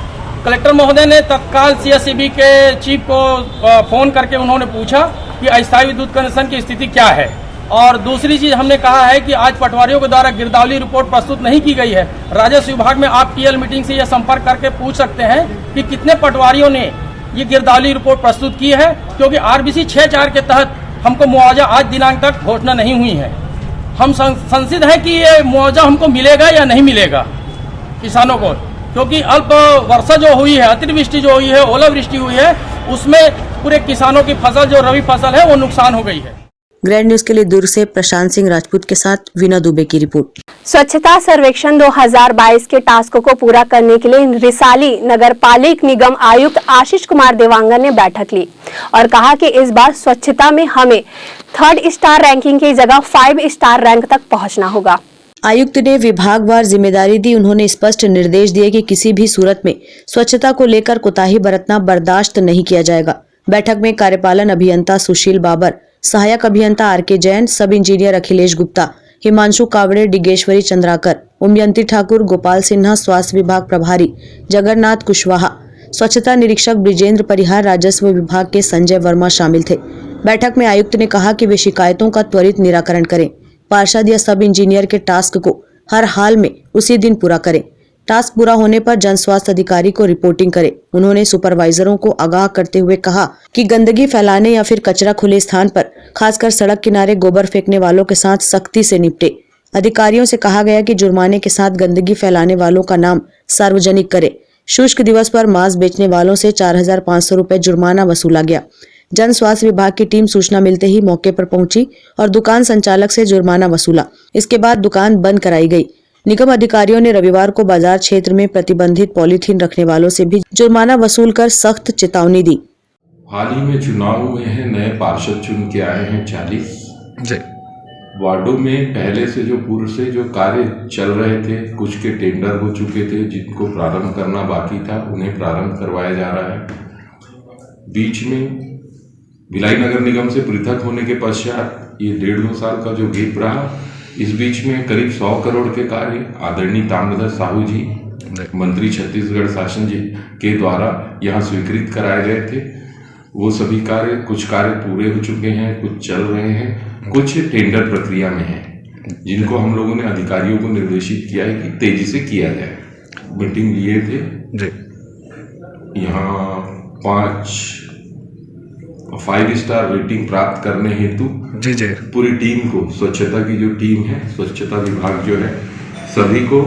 कलेक्टर महोदय ने तत्काल CSEB के चीफ को फोन करके उन्होंने पूछा कि अस्थायी विद्युत कनेक्शन की स्थिति क्या है और दूसरी चीज हमने कहा है कि आज पटवारियों के द्वारा गिरदावरी रिपोर्ट प्रस्तुत नहीं की गई है। राजस्व विभाग में आप टीएल मीटिंग से यह संपर्क करके पूछ सकते हैं कि कितने पटवारियों ने ये गिरदावरी रिपोर्ट प्रस्तुत की है, क्योंकि आरबीसी 6(4) के तहत हमको मुआवजा आज दिनांक तक घोषणा नहीं हुई है। हम संदिग्ध है कि ये मुआवजा हमको मिलेगा या नहीं मिलेगा किसानों को, क्योंकि अल्प वर्षा जो हुई है, अतिवृष्टि जो हुई है, ओलावृष्टि हुई है, उसमें पूरे किसानों की फसल जो रबी फसल है वो नुकसान हो गई है। ग्रैंड न्यूज के लिए दुर्ग से प्रशांत सिंह राजपूत के साथ वीना दुबे की रिपोर्ट। स्वच्छता सर्वेक्षण 2022 के टास्कों को पूरा करने के लिए रिसाली नगर पालिक निगम आयुक्त आशीष कुमार देवांगन ने बैठक ली और कहा कि इस बार स्वच्छता में हमें 3rd स्टार रैंकिंग की जगह 5 स्टार रैंक तक पहुंचना होगा। आयुक्त ने विभागवार जिम्मेदारी दी। उन्होंने स्पष्ट निर्देश दिए कि किसी भी सूरत में स्वच्छता को लेकर कोताही बरतना बर्दाश्त नहीं किया जाएगा। बैठक में कार्यपालन अभियंता सुशील बाबर, सहायक अभियंता आर.के. जैन, सब इंजीनियर अखिलेश गुप्ता, हिमांशु कावड़े, डिगेश्वरी चंद्राकर, उमयंती ठाकुर, गोपाल सिन्हा, स्वास्थ्य विभाग प्रभारी जगन्नाथ कुशवाहा, स्वच्छता निरीक्षक ब्रिजेंद्र परिहार, राजस्व विभाग के संजय वर्मा शामिल थे। बैठक में आयुक्त ने कहा कि वे शिकायतों का त्वरित निराकरण करें। पार्षद या सब इंजीनियर के टास्क को हर हाल में उसी दिन पूरा करें। टास्क पूरा होने पर जन स्वास्थ्य अधिकारी को रिपोर्टिंग करें। उन्होंने सुपरवाइजरों को आगाह करते हुए कहा कि गंदगी फैलाने या फिर कचरा खुले स्थान पर, खासकर सड़क किनारे गोबर फेंकने वालों के साथ सख्ती से निपटे। अधिकारियों से कहा गया कि जुर्माने के साथ गंदगी फैलाने वालों का नाम सार्वजनिक करें। शुष्क दिवस पर मांस बेचने वालों से 4,500 रुपए जुर्माना वसूला गया। जन स्वास्थ्य विभाग की टीम सूचना मिलते ही मौके पर पहुंची और दुकान संचालक से जुर्माना वसूला। इसके बाद दुकान बंद कराई गई। निगम अधिकारियों ने रविवार को बाजार क्षेत्र में प्रतिबंधित पॉलीथीन रखने वालों से भी जुर्माना वसूल कर सख्त चेतावनी दी। हाल ही में चुनाव हुए हैं, नए पार्षद चुन के आए हैं 40 वार्डों में। पहले से जो पूर्व से जो कार्य चल रहे थे, कुछ के टेंडर हो चुके थे, जिनको प्रारंभ करना बाकी था उन्हें प्रारंभ करवाया जा रहा है। बीच में भिलाई नगर निगम से पृथक होने के पश्चात ये 1.5-2 साल का जो गैप रहा, इस बीच में करीब 100 करोड़ के कार्य आदरणीय ताम्रध्वज साहू जी, मंत्री छत्तीसगढ़ शासन जी के द्वारा यहाँ स्वीकृत कराए गए थे। वो सभी कार्य, कुछ कार्य पूरे हो चुके हैं, कुछ चल रहे हैं, कुछ टेंडर प्रक्रिया में हैं, जिनको हम लोगों ने अधिकारियों को निर्देशित किया है कि तेजी से किया जाए। मीटिंग लिए थे यहाँ 5 स्टार रेटिंग प्राप्त करने हेतु पूरी टीम को, स्वच्छता की जो टीम है, स्वच्छता विभाग जो है, सभी को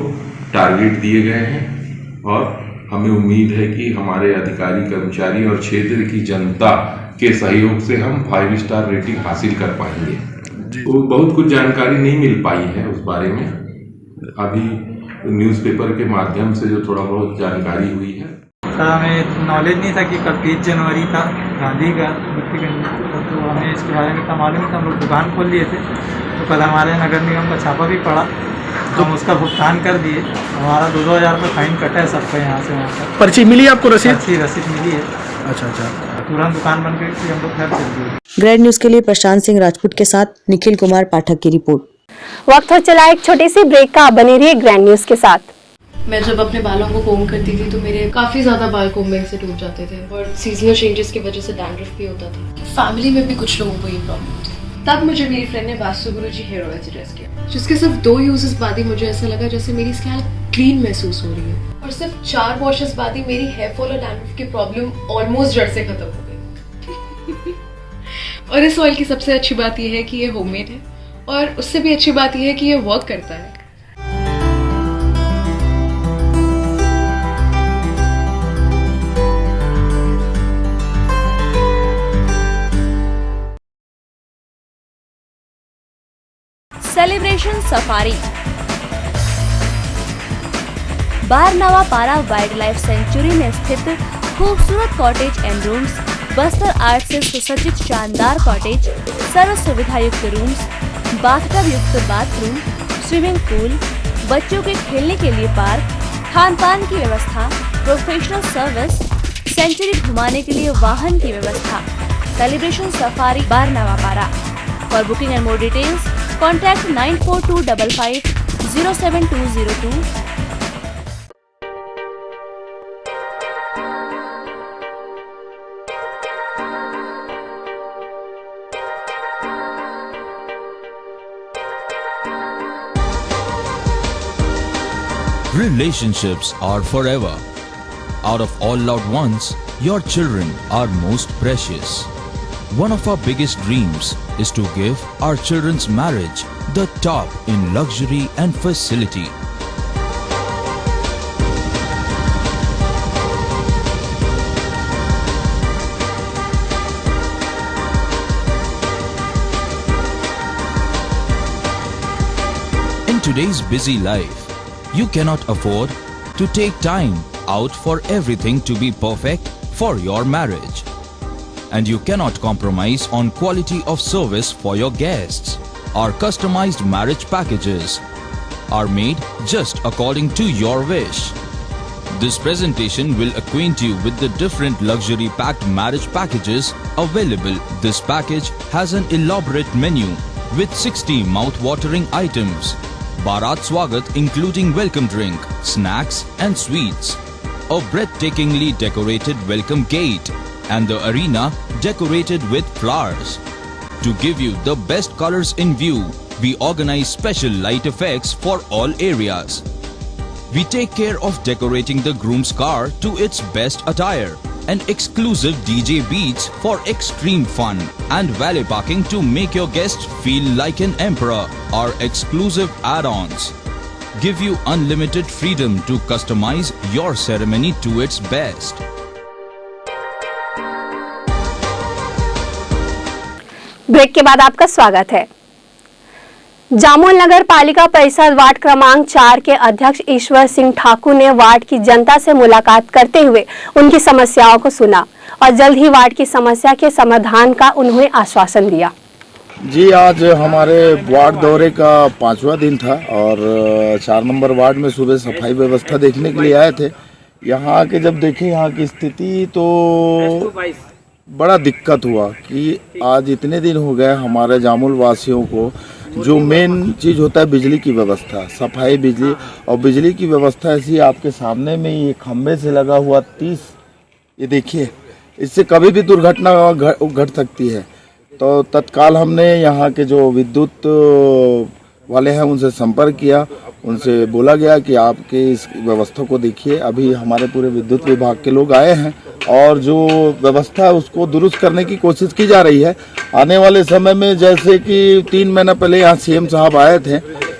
टारगेट दिए गए हैं और हमें उम्मीद है कि हमारे अधिकारी, कर्मचारी और क्षेत्र की जनता के सहयोग से हम 5 स्टार रेटिंग हासिल कर पाएंगे। तो बहुत कुछ जानकारी नहीं मिल पाई है उस बारे में, अभी न्यूज़पेपर के माध्यम से जो थोड़ा बहुत जानकारी हुई है। सर, हमें नॉलेज नहीं था कि कल 30 जनवरी था, गांधी का मृत्यु का, तो हमें इसके बारे में इतना मालूम नहीं था। हम लोग दुकान खोल लिए थे, तो कल हमारे नगर निगम का छापा भी पड़ा, तो हम उसका भुगतान कर दिए। हमारा 2,000 रुपये फाइन कटा है सबका, यहाँ से वहाँ तक। पर्ची मिली आपको? रसीद मिली है। अच्छा। तुरंत दुकान बंद करके हम लोग घर चल दिए। ग्रैंड न्यूज के लिए प्रशांत सिंह राजपूत के साथ निखिल कुमार पाठक की रिपोर्ट। वक्त हो चला एक छोटी सी ब्रेक का। बने रहिए ग्रैंड न्यूज के साथ। मैं जब अपने बालों को कोम करती थी तो मेरे काफ़ी ज़्यादा बाल कोम्बिंग से टूट जाते थे और सीजनल चेंजेस की वजह से डैंड्रफ भी होता था। फैमिली में भी कुछ लोगों को ये प्रॉब्लम थी। तब मुझे मेरी फ्रेंड ने वास्तु गुरुजी हेयर ऑयल सजेस्ट किया, जिसके सिर्फ 2 यूजेस बाद ही मुझे ऐसा लगा जैसे मेरी स्कैल्प क्लीन महसूस हो रही है और सिर्फ 4 वॉशेस बाद ही मेरी हेयर फॉल और डैंड्रफ की प्रॉब्लम ऑलमोस्ट जड़ से खत्म हो गई। और इस ऑयल की सबसे अच्छी बात यह है कि ये होममेड है और उससे भी अच्छी बात यह है कि ये वर्क करता है। सेलिब्रेशन सफारी बारनावा पारा वाइल्ड लाइफ सेंचुरी में स्थित खूबसूरत cottage and rooms, Bastar art से सुसज्जित शानदार कॉटेज, सर्व सुविधा युक्त रूम्स, बाथटब युक्त बाथरूम, स्विमिंग पूल, बच्चों के खेलने के लिए पार्क, खान पान की व्यवस्था, प्रोफेशनल सर्विस, सेंचुरी घुमाने के लिए वाहन की व्यवस्था। सेलिब्रेशन सफारी बारनावा पारा। For booking and more details contact 9425507202। relationships are forever. Out of all loved ones, your children are most precious. One of our biggest dreams is to give our children's marriage the top in luxury and facility. In today's busy life, you cannot afford to take time out for everything to be perfect for your marriage. And you cannot compromise on quality of service for your guests. Our customized marriage packages are made just according to your wish. This presentation will acquaint you with the different luxury packed marriage packages available. This package has an elaborate menu with 60 mouth-watering items. Bharat Swagat including welcome drink, snacks and sweets. A breathtakingly decorated welcome gate and the arena decorated with flowers. To give you the best colors in view, we organize special light effects for all areas. We take care of decorating the groom's car to its best attire and exclusive DJ beats for extreme fun and valet parking to make your guests feel like an emperor. Our exclusive add-ons give you unlimited freedom to customize your ceremony to its best. Break के बाद आपका स्वागत है। जामुल नगर पालिका परिषद ward क्रमांक 4 के अध्यक्ष ईश्वर सिंह ठाकुर ने वार्ड की जनता से मुलाकात करते हुए उनकी समस्याओं को सुना और जल्द ही वार्ड की समस्या के समाधान का उन्हें आश्वासन दिया। जी, आज हमारे वार्ड दौरे का 5वां दिन था और 4 नंबर वार्ड में सुबह सफाई व्यवस्था देखने के लिए आए थे। यहाँ आके जब देखे यहाँ की स्थिति तो बड़ा दिक्कत हुआ कि आज इतने दिन हो गए हमारे जामुल वासियों को जो मेन चीज़ होता है बिजली की व्यवस्था, सफाई, बिजली और बिजली की व्यवस्था ऐसी आपके सामने में ये खंबे से लगा हुआ 30, ये देखिए, इससे कभी भी दुर्घटना घट सकती है। तो तत्काल हमने यहाँ के जो विद्युत वाले हैं उनसे संपर्क किया, उनसे बोला गया कि आपके इस व्यवस्था को देखिए। अभी हमारे पूरे विद्युत विभाग के लोग आए हैं और जो व्यवस्था है उसको दुरुस्त करने की कोशिश की जा रही है। आने वाले समय में जैसे कि 3 महीना पहले यहाँ सीएम साहब आए थे,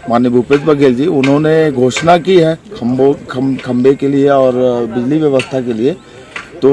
माननीय भूपेश बघेल जी, उन्होंने घोषणा की है खंबे के लिए और बिजली व्यवस्था के लिए। तो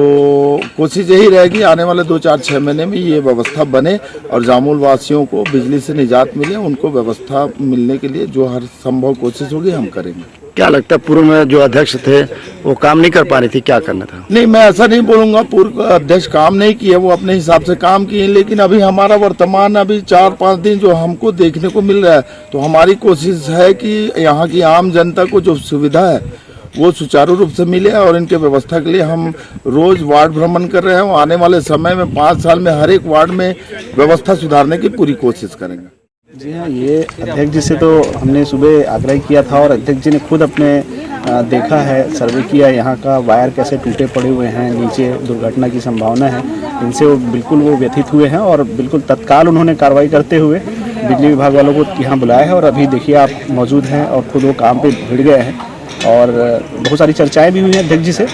कोशिश यही रहेगी आने वाले 2-4-6 महीने में ये व्यवस्था बने और जामुल वासियों को बिजली से निजात मिले, उनको व्यवस्था मिलने के लिए जो हर संभव कोशिश होगी हम करेंगे। क्या लगता है पूर्व में जो अध्यक्ष थे वो काम नहीं कर पा रही थी, क्या करना था? नहीं, मैं ऐसा नहीं बोलूँगा पूर्व अध्यक्ष काम नहीं किए, वो अपने हिसाब से काम किए, लेकिन अभी हमारा वर्तमान अभी 4-5 दिन जो हमको देखने को मिल रहा है, तो हमारी कोशिश है कि यहाँ की आम जनता को जो सुविधा है वो सुचारू रूप से मिले और इनके व्यवस्था के लिए हम रोज वार्ड भ्रमण कर रहे हैं। आने वाले समय में 5 साल में हर एक वार्ड में व्यवस्था सुधारने की पूरी कोशिश करेंगे। जी हाँ, ये अध्यक्ष जी से तो हमने सुबह आग्रह किया था और अध्यक्ष जी ने खुद अपने देखा है, सर्वे किया, यहाँ का वायर कैसे टूटे पड़े हुए हैं, नीचे दुर्घटना की संभावना है, इनसे वो बिल्कुल व्यथित हुए हैं और बिल्कुल तत्काल उन्होंने कार्रवाई करते हुए बिजली विभाग वालों को यहाँ बुलाया है और अभी देखिए आप मौजूद हैं और खुद वो काम पे भिड़ गए हैं और बहुत सारी चर्चाएं भी हुई हैं अध्यक्ष जी से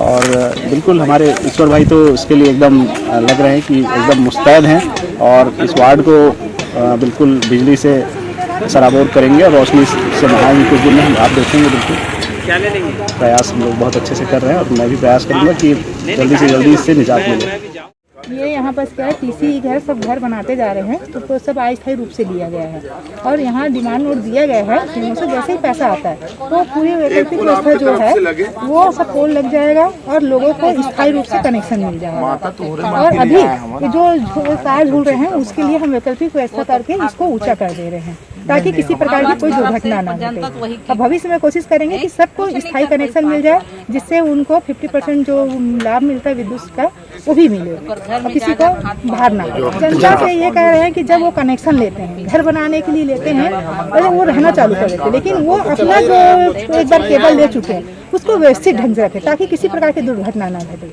और बिल्कुल हमारे ईश्वर भाई तो इसके लिए एकदम लग रहे हैं कि एकदम मुस्तैद हैं और इस वार्ड को बिल्कुल बिजली से सराबोर करेंगे और रोशनी से नहाएंगे कुछ दिन में। हम आप देखेंगे बिल्कुल क्या ले लेंगे, प्रयास हम लोग बहुत अच्छे से कर रहे हैं और मैं भी प्रयास करूँगा कि जल्दी से जल्दी इससे निजात मिले। ये यहाँ पर क्या है, टीसी घर सब घर बनाते जा रहे हैं तो सब अस्थायी रूप से लिया गया है और यहाँ डिमांड नोट दिया गया है कि उनसे जैसे ही पैसा आता है तो पूरी वैकल्पिक व्यवस्था जो है वो सब पोल लग जाएगा और लोगों को स्थायी रूप से कनेक्शन मिल जाएगा। और अभी जो तार झूल रहे हैं उसके लिए हम वैकल्पिक व्यवस्था करके इसको ऊंचा कर दे रहे हैं ताकि किसी प्रकार की कोई दुर्घटना ना घटे। अब भविष्य में कोशिश करेंगे कि सबको स्थायी कनेक्शन मिल जाए जिससे उनको 50% जो लाभ मिलता है विद्युत का वो भी मिले और किसी को भार ना लगे। जनता से ये कह रहे हैं कि जब वो कनेक्शन लेते हैं, घर बनाने के लिए लेते हैं और वो रहना चालू कर देते हैं, लेकिन वो अपना जो एक बार केबल ले चुके हैं उसको व्यवस्थित ढंग से रखें ताकि किसी प्रकार की दुर्घटना ना घटे।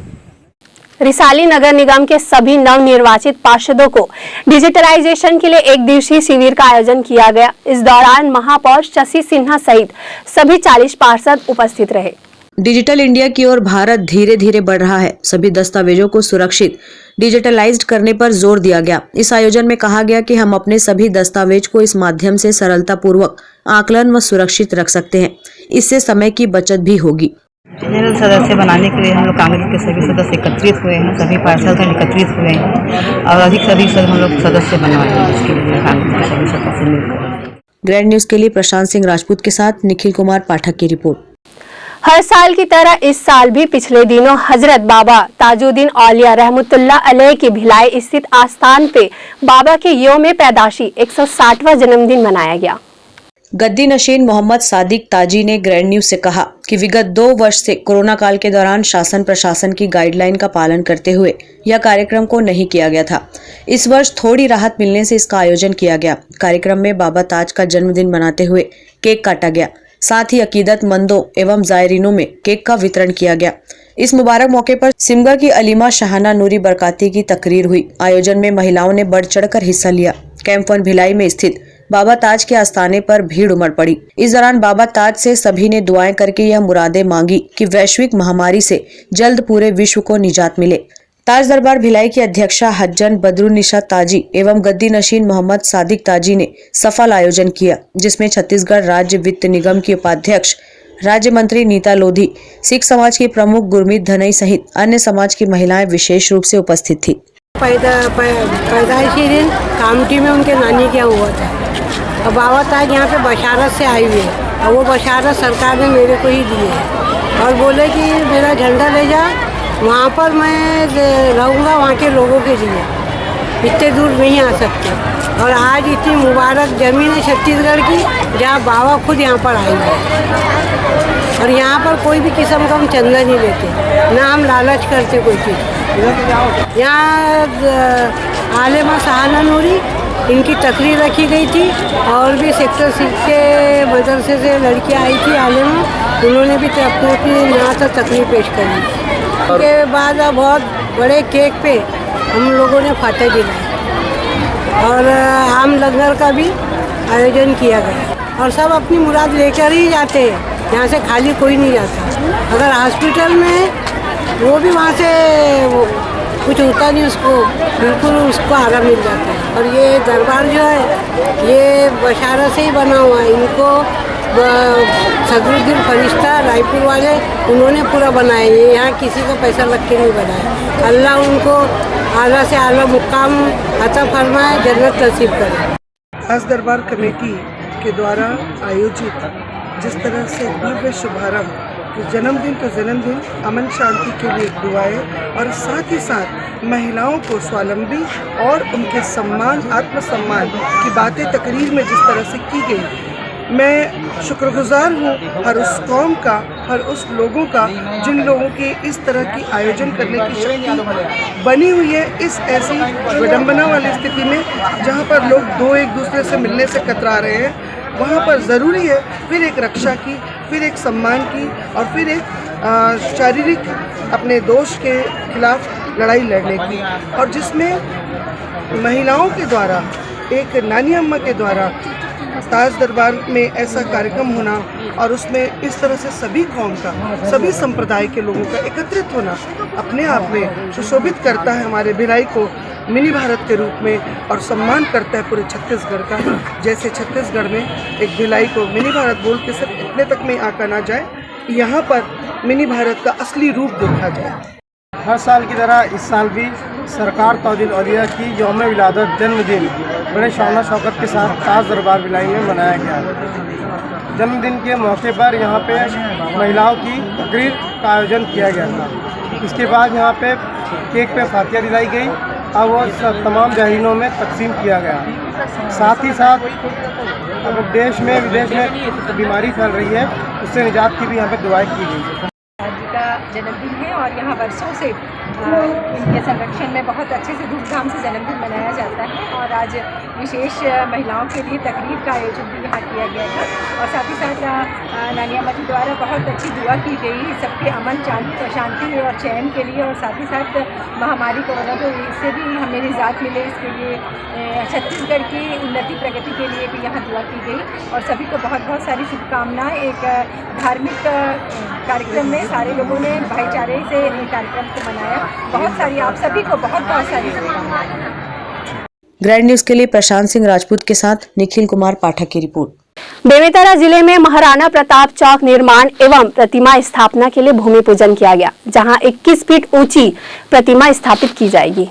रिसाली नगर निगम के सभी नवनिर्वाचित पार्षदों को डिजिटलाइजेशन के लिए एक दिवसीय शिविर का आयोजन किया गया। इस दौरान महापौर शशि सिन्हा सहित सभी 40 पार्षद उपस्थित रहे। डिजिटल इंडिया की ओर भारत धीरे धीरे बढ़ रहा है। सभी दस्तावेजों को सुरक्षित डिजिटलाइज्ड करने पर जोर दिया गया। इस आयोजन में कहा गया कि हम अपने सभी दस्तावेज को इस माध्यम से सरलतापूर्वक आकलन व सुरक्षित रख सकते हैं। इससे समय की बचत भी होगी। जनरल सदस्य बनाने के लिए हम लोग कांग्रेस के सभी सदस्य एकत्रित हुए हैं, सभी पार्षद एकत्रित हुए हैं और अधिक से अधिक हम लोग सदस्य बनवाए हैं। इसके लिए कांग्रेस के सभी सदस्य मिलकर। ग्रैंड न्यूज के लिए प्रशांत सिंह राजपूत के साथ निखिल कुमार पाठक की रिपोर्ट। हर साल की तरह इस साल भी पिछले दिनों हजरत बाबा ताजुद्दीन औलिया रहमतुल्लाह अलैह की भिलाई स्थित आस्थान पे बाबा के यौम पैदाशी 160वां जन्मदिन मनाया गया। गद्दी नशीन मोहम्मद सादिक ताजी ने ग्रैंड न्यूज से कहा कि विगत 2 वर्ष से कोरोना काल के दौरान शासन प्रशासन की गाइडलाइन का पालन करते हुए यह कार्यक्रम को नहीं किया गया था। इस वर्ष थोड़ी राहत मिलने से इसका आयोजन किया गया। कार्यक्रम में बाबा ताज का जन्मदिन मनाते हुए केक काटा गया। साथ ही अकीदतमंदों एवं जायरीनों में केक का वितरण किया गया। इस मुबारक मौके पर सिमगा की अलीमा शाहाना नूरी बरकाती की तकरीर हुई। आयोजन में महिलाओं ने बढ़ चढ़कर हिस्सा लिया। कैंप 1 भिलाई में स्थित बाबा ताज के आस्थाने पर भीड़ उमड़ पड़ी। इस दौरान बाबा ताज से सभी ने दुआएं करके यह मुरादें मांगी कि वैश्विक महामारी से जल्द पूरे विश्व को निजात मिले। ताज दरबार भिलाई की अध्यक्षा हज्जन बदरुन्निसा ताजी एवं गद्दी नशीन मोहम्मद सादिक ताजी ने सफल आयोजन किया, जिसमें छत्तीसगढ़ राज्य वित्त निगम की उपाध्यक्ष राज्य मंत्री नीता लोधी, सिख समाज की प्रमुख गुरमीत धनई सहित अन्य समाज की महिलाएं विशेष रूप से उपस्थित थी। पैदाइशी दिन कामठी में उनके नानी क्या हुआ था और बाबा ताज यहाँ पे बशारत से आई हुई है और वो बशारत सरकार ने मेरे को ही दी है और बोले कि मेरा झंडा ले जा, वहाँ पर मैं रहूँगा वहाँ के लोगों के लिए, इतने दूर नहीं आ सकते। और आज इतनी मुबारक ज़मीन है छत्तीसगढ़ की जहाँ बाबा खुद यहाँ पर आए हैं और यहाँ पर कोई भी किस्म का हम चंदा नहीं लेते, ना हम लालच करते कोई चीज़। यहाँ आलिमा शाहाना नूरी इनकी तकरीर रखी गई थी और भी सेक्टर 6 के मदरसे से लड़कियाँ आई थी आलिमा, उन्होंने भी अपनी यहाँ तक तकरीर पेश करी। उसके बाद बहुत बड़े केक पे हम लोगों ने फातह दिलाए और आम लंगर का भी आयोजन किया गया और सब अपनी मुराद लेकर ही जाते हैं, यहाँ से खाली कोई नहीं जाता। अगर हॉस्पिटल में वो भी वहाँ से कुछ होता नहीं, उसको बिल्कुल उसको आराम मिल जाता है। और ये दरबार जो है ये बशारत से ही बना हुआ है। इनको सदरुद्दीन फरिश्ता रायपुर वाले उन्होंने पूरा बनाया, ये यहाँ किसी का पैसा लग के नहीं बनाया। अल्लाह उनको आला से आला मुकाम अता फरमाए, जन्नत नसीब करे। खास दरबार कमेटी के द्वारा आयोजित जिस तरह से भव्य शुभारंभ कि जन्मदिन तो जन्मदिन, अमन शांति के लिए दुआएं और साथ ही साथ महिलाओं को स्वावलंबी और उनके सम्मान आत्मसम्मान की बातें तकरीर में जिस तरह से की गई, मैं शुक्रगुजार हूँ हर उस कौम का, हर उस लोगों का जिन लोगों की इस तरह की आयोजन करने की शक्ति बनी हुई है इस ऐसी विडंबना वाली स्थिति में जहाँ पर लोग दो एक दूसरे से मिलने से कतरा रहे हैं। वहाँ पर ज़रूरी है फिर एक रक्षा की, फिर एक सम्मान की और फिर एक शारीरिक अपने दोष के खिलाफ लड़ाई लड़ने की, और जिसमें महिलाओं के द्वारा एक नानी अम्मा के द्वारा ताज दरबार में ऐसा कार्यक्रम होना और उसमें इस तरह से सभी कौम का, सभी संप्रदाय के लोगों का एकत्रित होना अपने आप में सुशोभित करता है हमारे भिलाई को मिनी भारत के रूप में और सम्मान करता है पूरे छत्तीसगढ़ का। जैसे छत्तीसगढ़ में एक भिलाई को मिनी भारत बोल के सिर्फ इतने तक में आका ना जाए, यहाँ पर मिनी भारत का असली रूप देखा जाए। हर साल की तरह इस साल भी सरकार ताजुद्दीन औलिया की यौम विलादत जन्मदिन बड़े शान शौकत के साथ ताज दरबार भिलाई में मनाया गया। जन्मदिन के मौके पर यहाँ पे महिलाओं की तकरीर का आयोजन किया गया था। इसके बाद यहाँ पे केक पे फातिया दिलाई गई और वो तमाम जाहिरीनों में तकसीम किया गया। साथ ही साथ अगर देश में विदेश में बीमारी फैल रही है उससे निजात की भी यहाँ पे दुआएं की गई। का जन्मदिन है और यहाँ वर्षों से इनके संरक्षण में बहुत अच्छे से धूमधाम से जन्मदिन मनाया जाता है और आज विशेष महिलाओं के लिए तकरीर का आयोजन भी यहाँ किया गया था और साथ ही साथ नानी अम्मा जी द्वारा बहुत अच्छी दुआ की गई सबके अमन शांति और चैन के लिए, और साथ ही साथ महामारी कोरोना तो इससे भी हमें निजात मिले, इसके लिए छत्तीसगढ़ की उन्नति प्रगति के लिए भी यहाँ दुआ की गई। और सभी को बहुत बहुत सारी शुभकामनाएं। एक धार्मिक कार्यक्रम में सारे लोगों ने भाईचारे से कार्यक्रम को मनाया। बहुत सारी आप सभी को बहुत बहुत सारी शुभकामनाएं। ग्रैंड न्यूज के लिए प्रशांत सिंह राजपूत के साथ निखिल कुमार पाठक की रिपोर्ट। बेमेतरा जिले में महाराणा प्रताप चौक निर्माण एवं प्रतिमा स्थापना के लिए भूमि पूजन किया गया, जहां 21 फीट ऊंची प्रतिमा स्थापित की जाएगी।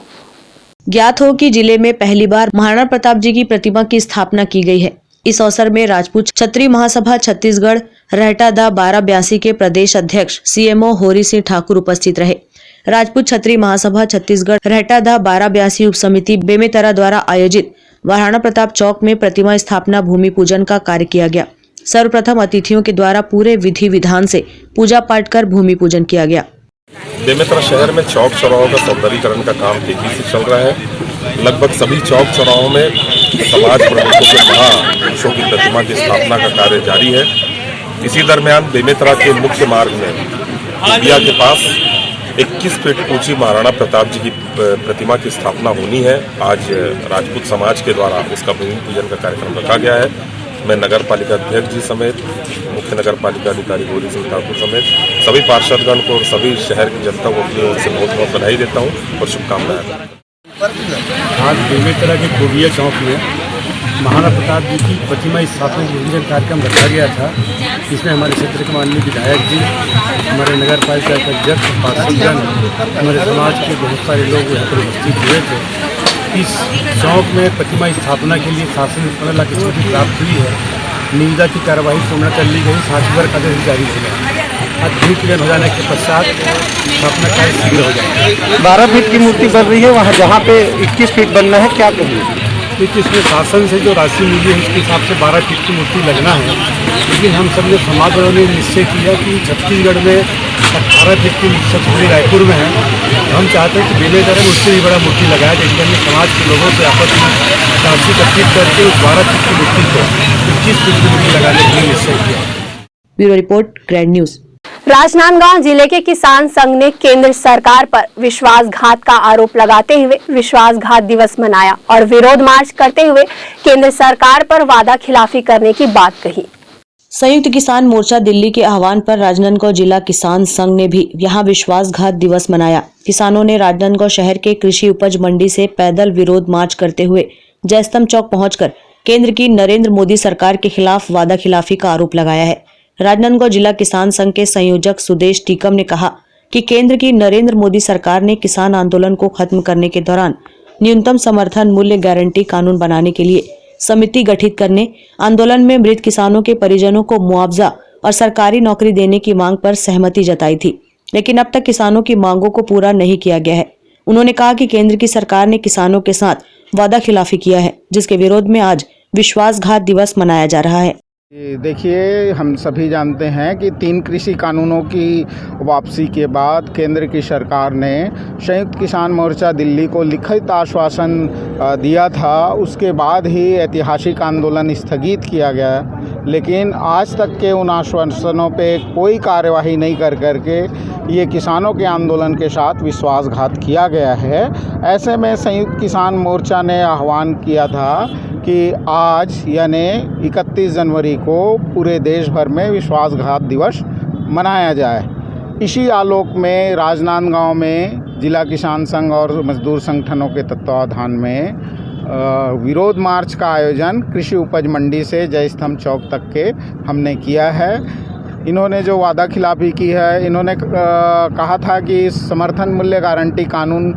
ज्ञात हो कि जिले में पहली बार महाराणा प्रताप जी की प्रतिमा की स्थापना की गई है। इस अवसर में राजपूत क्षत्रिय महासभा छत्तीसगढ़ रहटा दा 1282 के प्रदेश अध्यक्ष CMO होरी सिंह ठाकुर उपस्थित रहे। राजपूत क्षत्रिय महासभा छत्तीसगढ़ रहटा दा 1282 उप समिति बेमेतरा द्वारा आयोजित महाराणा प्रताप चौक में प्रतिमा स्थापना भूमि पूजन का कार्य किया गया। सर्वप्रथम अतिथियों के द्वारा पूरे विधि विधान से पूजा पाठ कर भूमि पूजन किया गया। बेमेतरा शहर में चौक चौराहों का सौंदर्यीकरण का काम तेजी से चल रहा है। लगभग सभी चौक चौराहों में समाज प्रमुखों के महापुरुषों की प्रतिमा की स्थापना का कार्य जारी है। इसी दरमियान बेमेतरा के मुख्य मार्ग में इंडिया के पास 21 फीट ऊंची महाराणा प्रताप जी की प्रतिमा की स्थापना होनी है। आज राजपूत समाज के द्वारा उसका भूमि पूजन का कार्यक्रम रखा गया है। मैं नगर पालिका अध्यक्ष जी समेत मुख्य नगर पालिका अधिकारी होरी सिंह ठाकुर समेत सभी पार्षदगण को और सभी शहर की जनता को अपनी ओर से बहुत बहुत बधाई देता हूँ और शुभकामनाएं। आज बेमेतरा के कोबिया चौक में महाराणा प्रताप जी की प्रतिमा स्थापना पूजन कार्यक्रम रखा गया था। इसमें हमारे क्षेत्र के माननीय विधायक जी, हमारे नगर पालिका के अध्यक्ष, पार्षदगण, हमारे समाज के बहुत सारे लोग यहाँ पर उपस्थित हुए थे। इस चौक में प्रतिमा स्थापना के लिए शासन में 15 लाख की स्वीकृति प्राप्त हुई है। निविदा की कार्यवाही पूर्ण कर ली गई, 60 का आदेश जारी हो गया। आज भूमि पूजन हो जाने के पश्चात स्थापना कार्य शीघ्र हो जाएगा। 12 फीट की मूर्ति बन रही है, वहाँ जहाँ पे 21 फीट बनना है, क्या कहिए? क्योंकि इसमें शासन से जो राशि मिली है उसके हिसाब से 12 फीट की मूर्ति लगना है। लेकिन हम सब ने समाज वालों ने निश्चय किया कि छत्तीसगढ़ में 18 फीट की सबसे बड़ी रायपुर में है। हम चाहते हैं कि बेमेतरा में उससे भी बड़ा मूर्ति लगाया जाए, जिसमें हमने समाज के लोगों से आपस में राशि एकत्रित करके उस 12 फीट की मूर्ति को 25 फीट की मूर्ति लगाने के लिए निश्चय किया। Bureau report, grand news. Rajnandgaon जिले के किसान संघ ने केंद्र सरकार पर विश्वासघात का आरोप लगाते हुए विश्वासघात दिवस मनाया और विरोध मार्च करते हुए केंद्र सरकार पर वादा खिलाफी करने की बात कही। संयुक्त किसान मोर्चा दिल्ली के आह्वान पर राजनांदगांव जिला किसान संघ ने भी यहां विश्वासघात दिवस मनाया। किसानों ने राजनांदगांव शहर के कृषि उपज मंडी से पैदल विरोध मार्च करते हुए जयस्तंभ चौक पहुंचकर केंद्र की नरेंद्र मोदी सरकार के खिलाफ वादा खिलाफी का आरोप लगाया है। राजनांदगांव जिला किसान संघ के संयोजक सुदेश टीकम ने कहा कि केंद्र की नरेंद्र मोदी सरकार ने किसान आंदोलन को खत्म करने के दौरान न्यूनतम समर्थन मूल्य गारंटी कानून बनाने के लिए समिति गठित करने, आंदोलन में मृत किसानों के परिजनों को मुआवजा और सरकारी नौकरी देने की मांग पर सहमति जताई थी, लेकिन अब तक किसानों की मांगों को पूरा नहीं किया गया है। उन्होंने कहा कि केंद्र की सरकार ने किसानों के साथ वादा खिलाफी किया है, जिसके विरोध में आज विश्वासघात दिवस मनाया जा रहा है। देखिए, हम सभी जानते हैं कि 3 कृषि कानूनों की वापसी के बाद केंद्र की सरकार ने संयुक्त किसान मोर्चा दिल्ली को लिखित आश्वासन दिया था। उसके बाद ही ऐतिहासिक आंदोलन स्थगित किया गया, लेकिन आज तक के उन आश्वासनों पे कोई कार्यवाही नहीं करके ये किसानों के आंदोलन के साथ विश्वासघात किया गया है। ऐसे में संयुक्त किसान मोर्चा ने आह्वान किया था कि आज यानी 31 जनवरी को पूरे देश भर में विश्वासघात दिवस मनाया जाए। इसी आलोक में राजनांदगांव में जिला किसान संघ और मजदूर संगठनों के तत्वावधान में विरोध मार्च का आयोजन कृषि उपज मंडी से जयस्तंभ चौक तक के हमने किया है। इन्होंने जो वादा खिलाफी की है, इन्होंने कहा था कि समर्थन मूल्य गारंटी कानून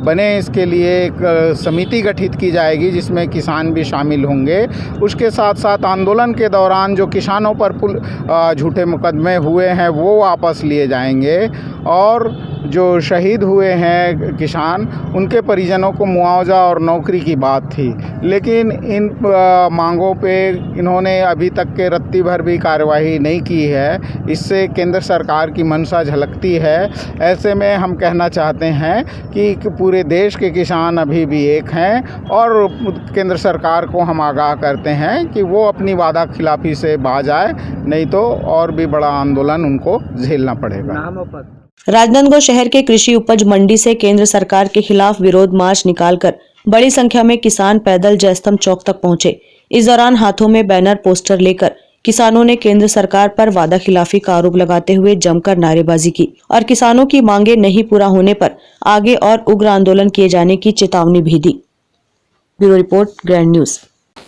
बने, इसके लिए एक समिति गठित की जाएगी जिसमें किसान भी शामिल होंगे। उसके साथ साथ आंदोलन के दौरान जो किसानों पर झूठे मुकदमे हुए हैं वो वापस लिए जाएंगे और जो शहीद हुए हैं किसान, उनके परिजनों को मुआवजा और नौकरी की बात थी। लेकिन इन मांगों पे इन्होंने अभी तक के रत्ती भर भी कार्यवाही नहीं की है। है, इससे केंद्र सरकार की मंशा झलकती है। ऐसे में हम कहना चाहते हैं कि पूरे देश के किसान अभी भी एक हैं और केंद्र सरकार को हम आगाह करते हैं कि वो अपनी वादा खिलाफी से बाज आए, नहीं तो और भी बड़ा आंदोलन उनको झेलना पड़ेगा। राजनांदगांव शहर के कृषि उपज मंडी से केंद्र सरकार के खिलाफ विरोध मार्च निकालकर बड़ी संख्या में किसान पैदल जयस्तंभ चौक तक पहुंचे। इस दौरान हाथों में बैनर पोस्टर लेकर किसानों ने केंद्र सरकार पर वादा खिलाफी का आरोप लगाते हुए जमकर नारेबाजी की और किसानों की मांगे नहीं पूरा होने पर आगे और उग्र आंदोलन किए जाने की चेतावनी भी दी। Bureau report, grand news.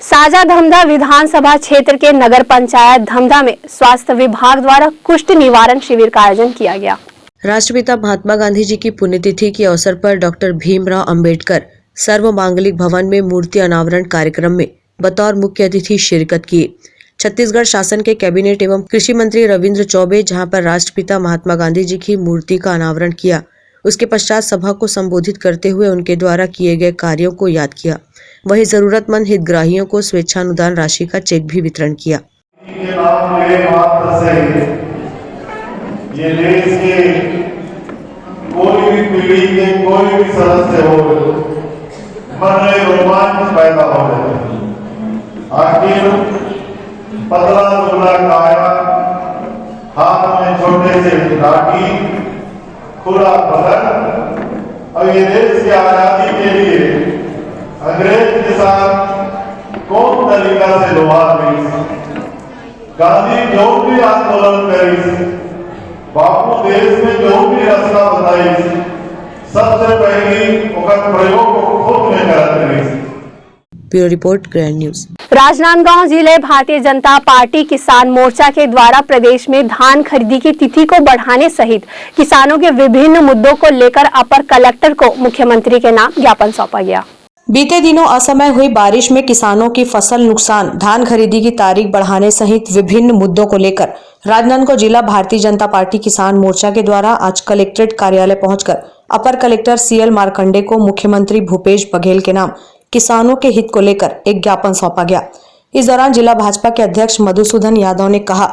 साजा धमधा विधानसभा क्षेत्र के नगर पंचायत धमधा में स्वास्थ्य विभाग द्वारा कुष्ठ निवारण शिविर का आयोजन किया गया। राष्ट्रपिता महात्मा गांधी जी की पुण्यतिथि के अवसर पर डॉक्टर भीमराव अंबेडकर सर्व मांगलिक भवन में मूर्ति अनावरण कार्यक्रम में बतौर मुख्य अतिथि शिरकत किए। छत्तीसगढ़ शासन के कैबिनेट एवं कृषि मंत्री रविंद्र चौबे जहां पर राष्ट्रपिता महात्मा गांधी जी की मूर्ति का अनावरण किया, उसके पश्चात सभा को संबोधित करते हुए उनके द्वारा किए गए कार्यों को याद किया। वहीं जरूरतमंद हितग्राहियों को स्वेच्छानुदान राशि का चेक भी वितरण किया। ये देश के कोई भी पीढ़ी के कोई भी सदस्य हो, मन में रोमांच पैदा हो जाए। आखिर पतला दुबला काया, हाथ में छोटे से लाठी, खुला बदन, और ये देश की आजादी के लिए अंग्रेज के साथ कौन तरीका से लोहार गई। गांधी जो भी आंदोलन करी, बापू देश में जो भी रास्ता बताई, सबसे पहली प्रयोग को खुद में करते। Bureau report, grand news. Rajnandgaon जिले भारतीय जनता पार्टी किसान मोर्चा के द्वारा प्रदेश में धान खरीदी की तिथि को बढ़ाने सहित किसानों के विभिन्न मुद्दों को लेकर अपर कलेक्टर को मुख्यमंत्री के नाम ज्ञापन सौंपा गया। बीते दिनों असमय हुई बारिश में किसानों की फसल नुकसान, धान खरीदी की तारीख बढ़ाने सहित विभिन्न मुद्दों को लेकर राजनांदगांव जिला भारतीय जनता पार्टी किसान मोर्चा के द्वारा आज कलेक्ट्रेट कार्यालय पहुंचकर अपर कलेक्टर CL मार्कंडे को मुख्यमंत्री भूपेश बघेल के नाम किसानों के हित को लेकर एक ज्ञापन सौंपा गया। इस दौरान जिला भाजपा के अध्यक्ष मधुसूदन यादव ने कहा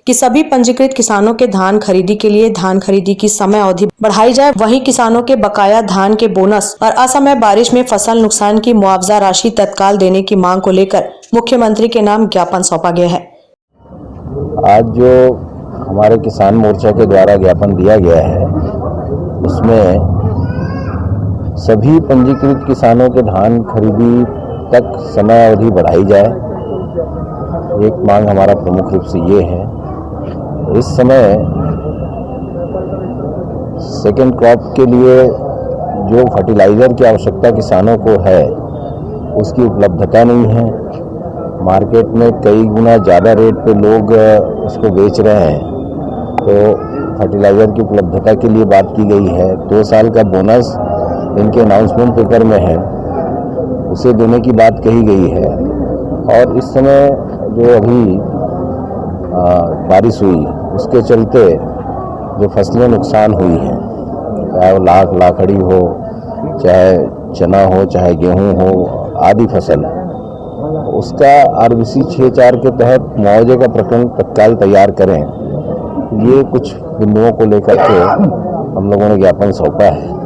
कि सभी पंजीकृत किसानों के धान खरीदी के लिए धान खरीदी की समय अवधि बढ़ाई जाए। वहीं किसानों के बकाया धान के बोनस और असमय बारिश में फसल नुकसान की मुआवजा राशि तत्काल देने की मांग को लेकर मुख्यमंत्री के नाम ज्ञापन सौंपा गया है। आज जो हमारे किसान मोर्चा के द्वारा ज्ञापन दिया गया है, उसमें सभी पंजीकृत किसानों के धान खरीदी तक समय अवधि बढ़ाई जाए। एक मांग हमारा प्रमुख रूप से ये है। इस समय सेकेंड क्रॉप के लिए जो फर्टिलाइज़र की आवश्यकता किसानों को है, उसकी उपलब्धता नहीं है। मार्केट में कई गुना ज़्यादा रेट पे लोग उसको बेच रहे हैं, तो फर्टिलाइज़र की उपलब्धता के लिए बात की गई है। 2 साल का बोनस इनके अनाउंसमेंट पेपर में है, उसे देने की बात कही गई है। और इस समय जो अभी बारिश हुई, उसके चलते जो फसलें नुकसान हुई हैं, चाहे वो लाखड़ी हो, चाहे चना हो, चाहे गेहूं हो, आदि फसल, उसका RBC 6(4) के तहत मुआवजे का प्रकरण तत्काल तैयार करें। ये कुछ बिंदुओं को लेकर के हम लोगों ने ज्ञापन सौंपा है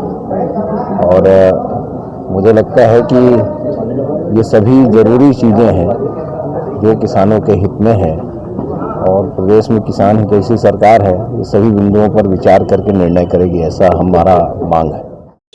और मुझे लगता है कि ये सभी ज़रूरी चीज़ें हैं जो किसानों के हित में है और प्रदेश में किसान हितैषी सरकार है, ये सभी बिंदुओं पर विचार करके निर्णय करेगी, ऐसा हमारा मांग है।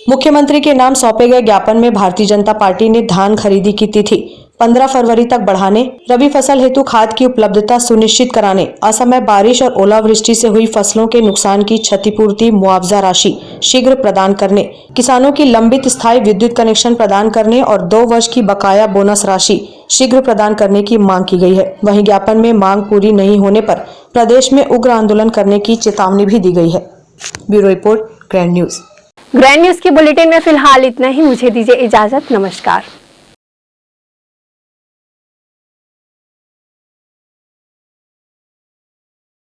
मुख्यमंत्री के नाम सौंपे गए ज्ञापन में भारतीय जनता पार्टी ने धान खरीदी की तिथि 15 फरवरी तक बढ़ाने, रबी फसल हेतु खाद की उपलब्धता सुनिश्चित कराने, असमय बारिश और ओलावृष्टि से हुई फसलों के नुकसान की क्षतिपूर्ति मुआवजा राशि शीघ्र प्रदान करने, किसानों की लंबित स्थायी विद्युत कनेक्शन प्रदान करने और 2 वर्ष की बकाया बोनस राशि शीघ्र प्रदान करने की मांग की गई है। वहीं ज्ञापन में मांग पूरी नहीं होने पर प्रदेश में उग्र आंदोलन करने की चेतावनी भी दी गई है। Bureau report, grand news. Grand news की बुलेटिन में फिलहाल इतना ही। मुझे दीजिए इजाजत। नमस्कार।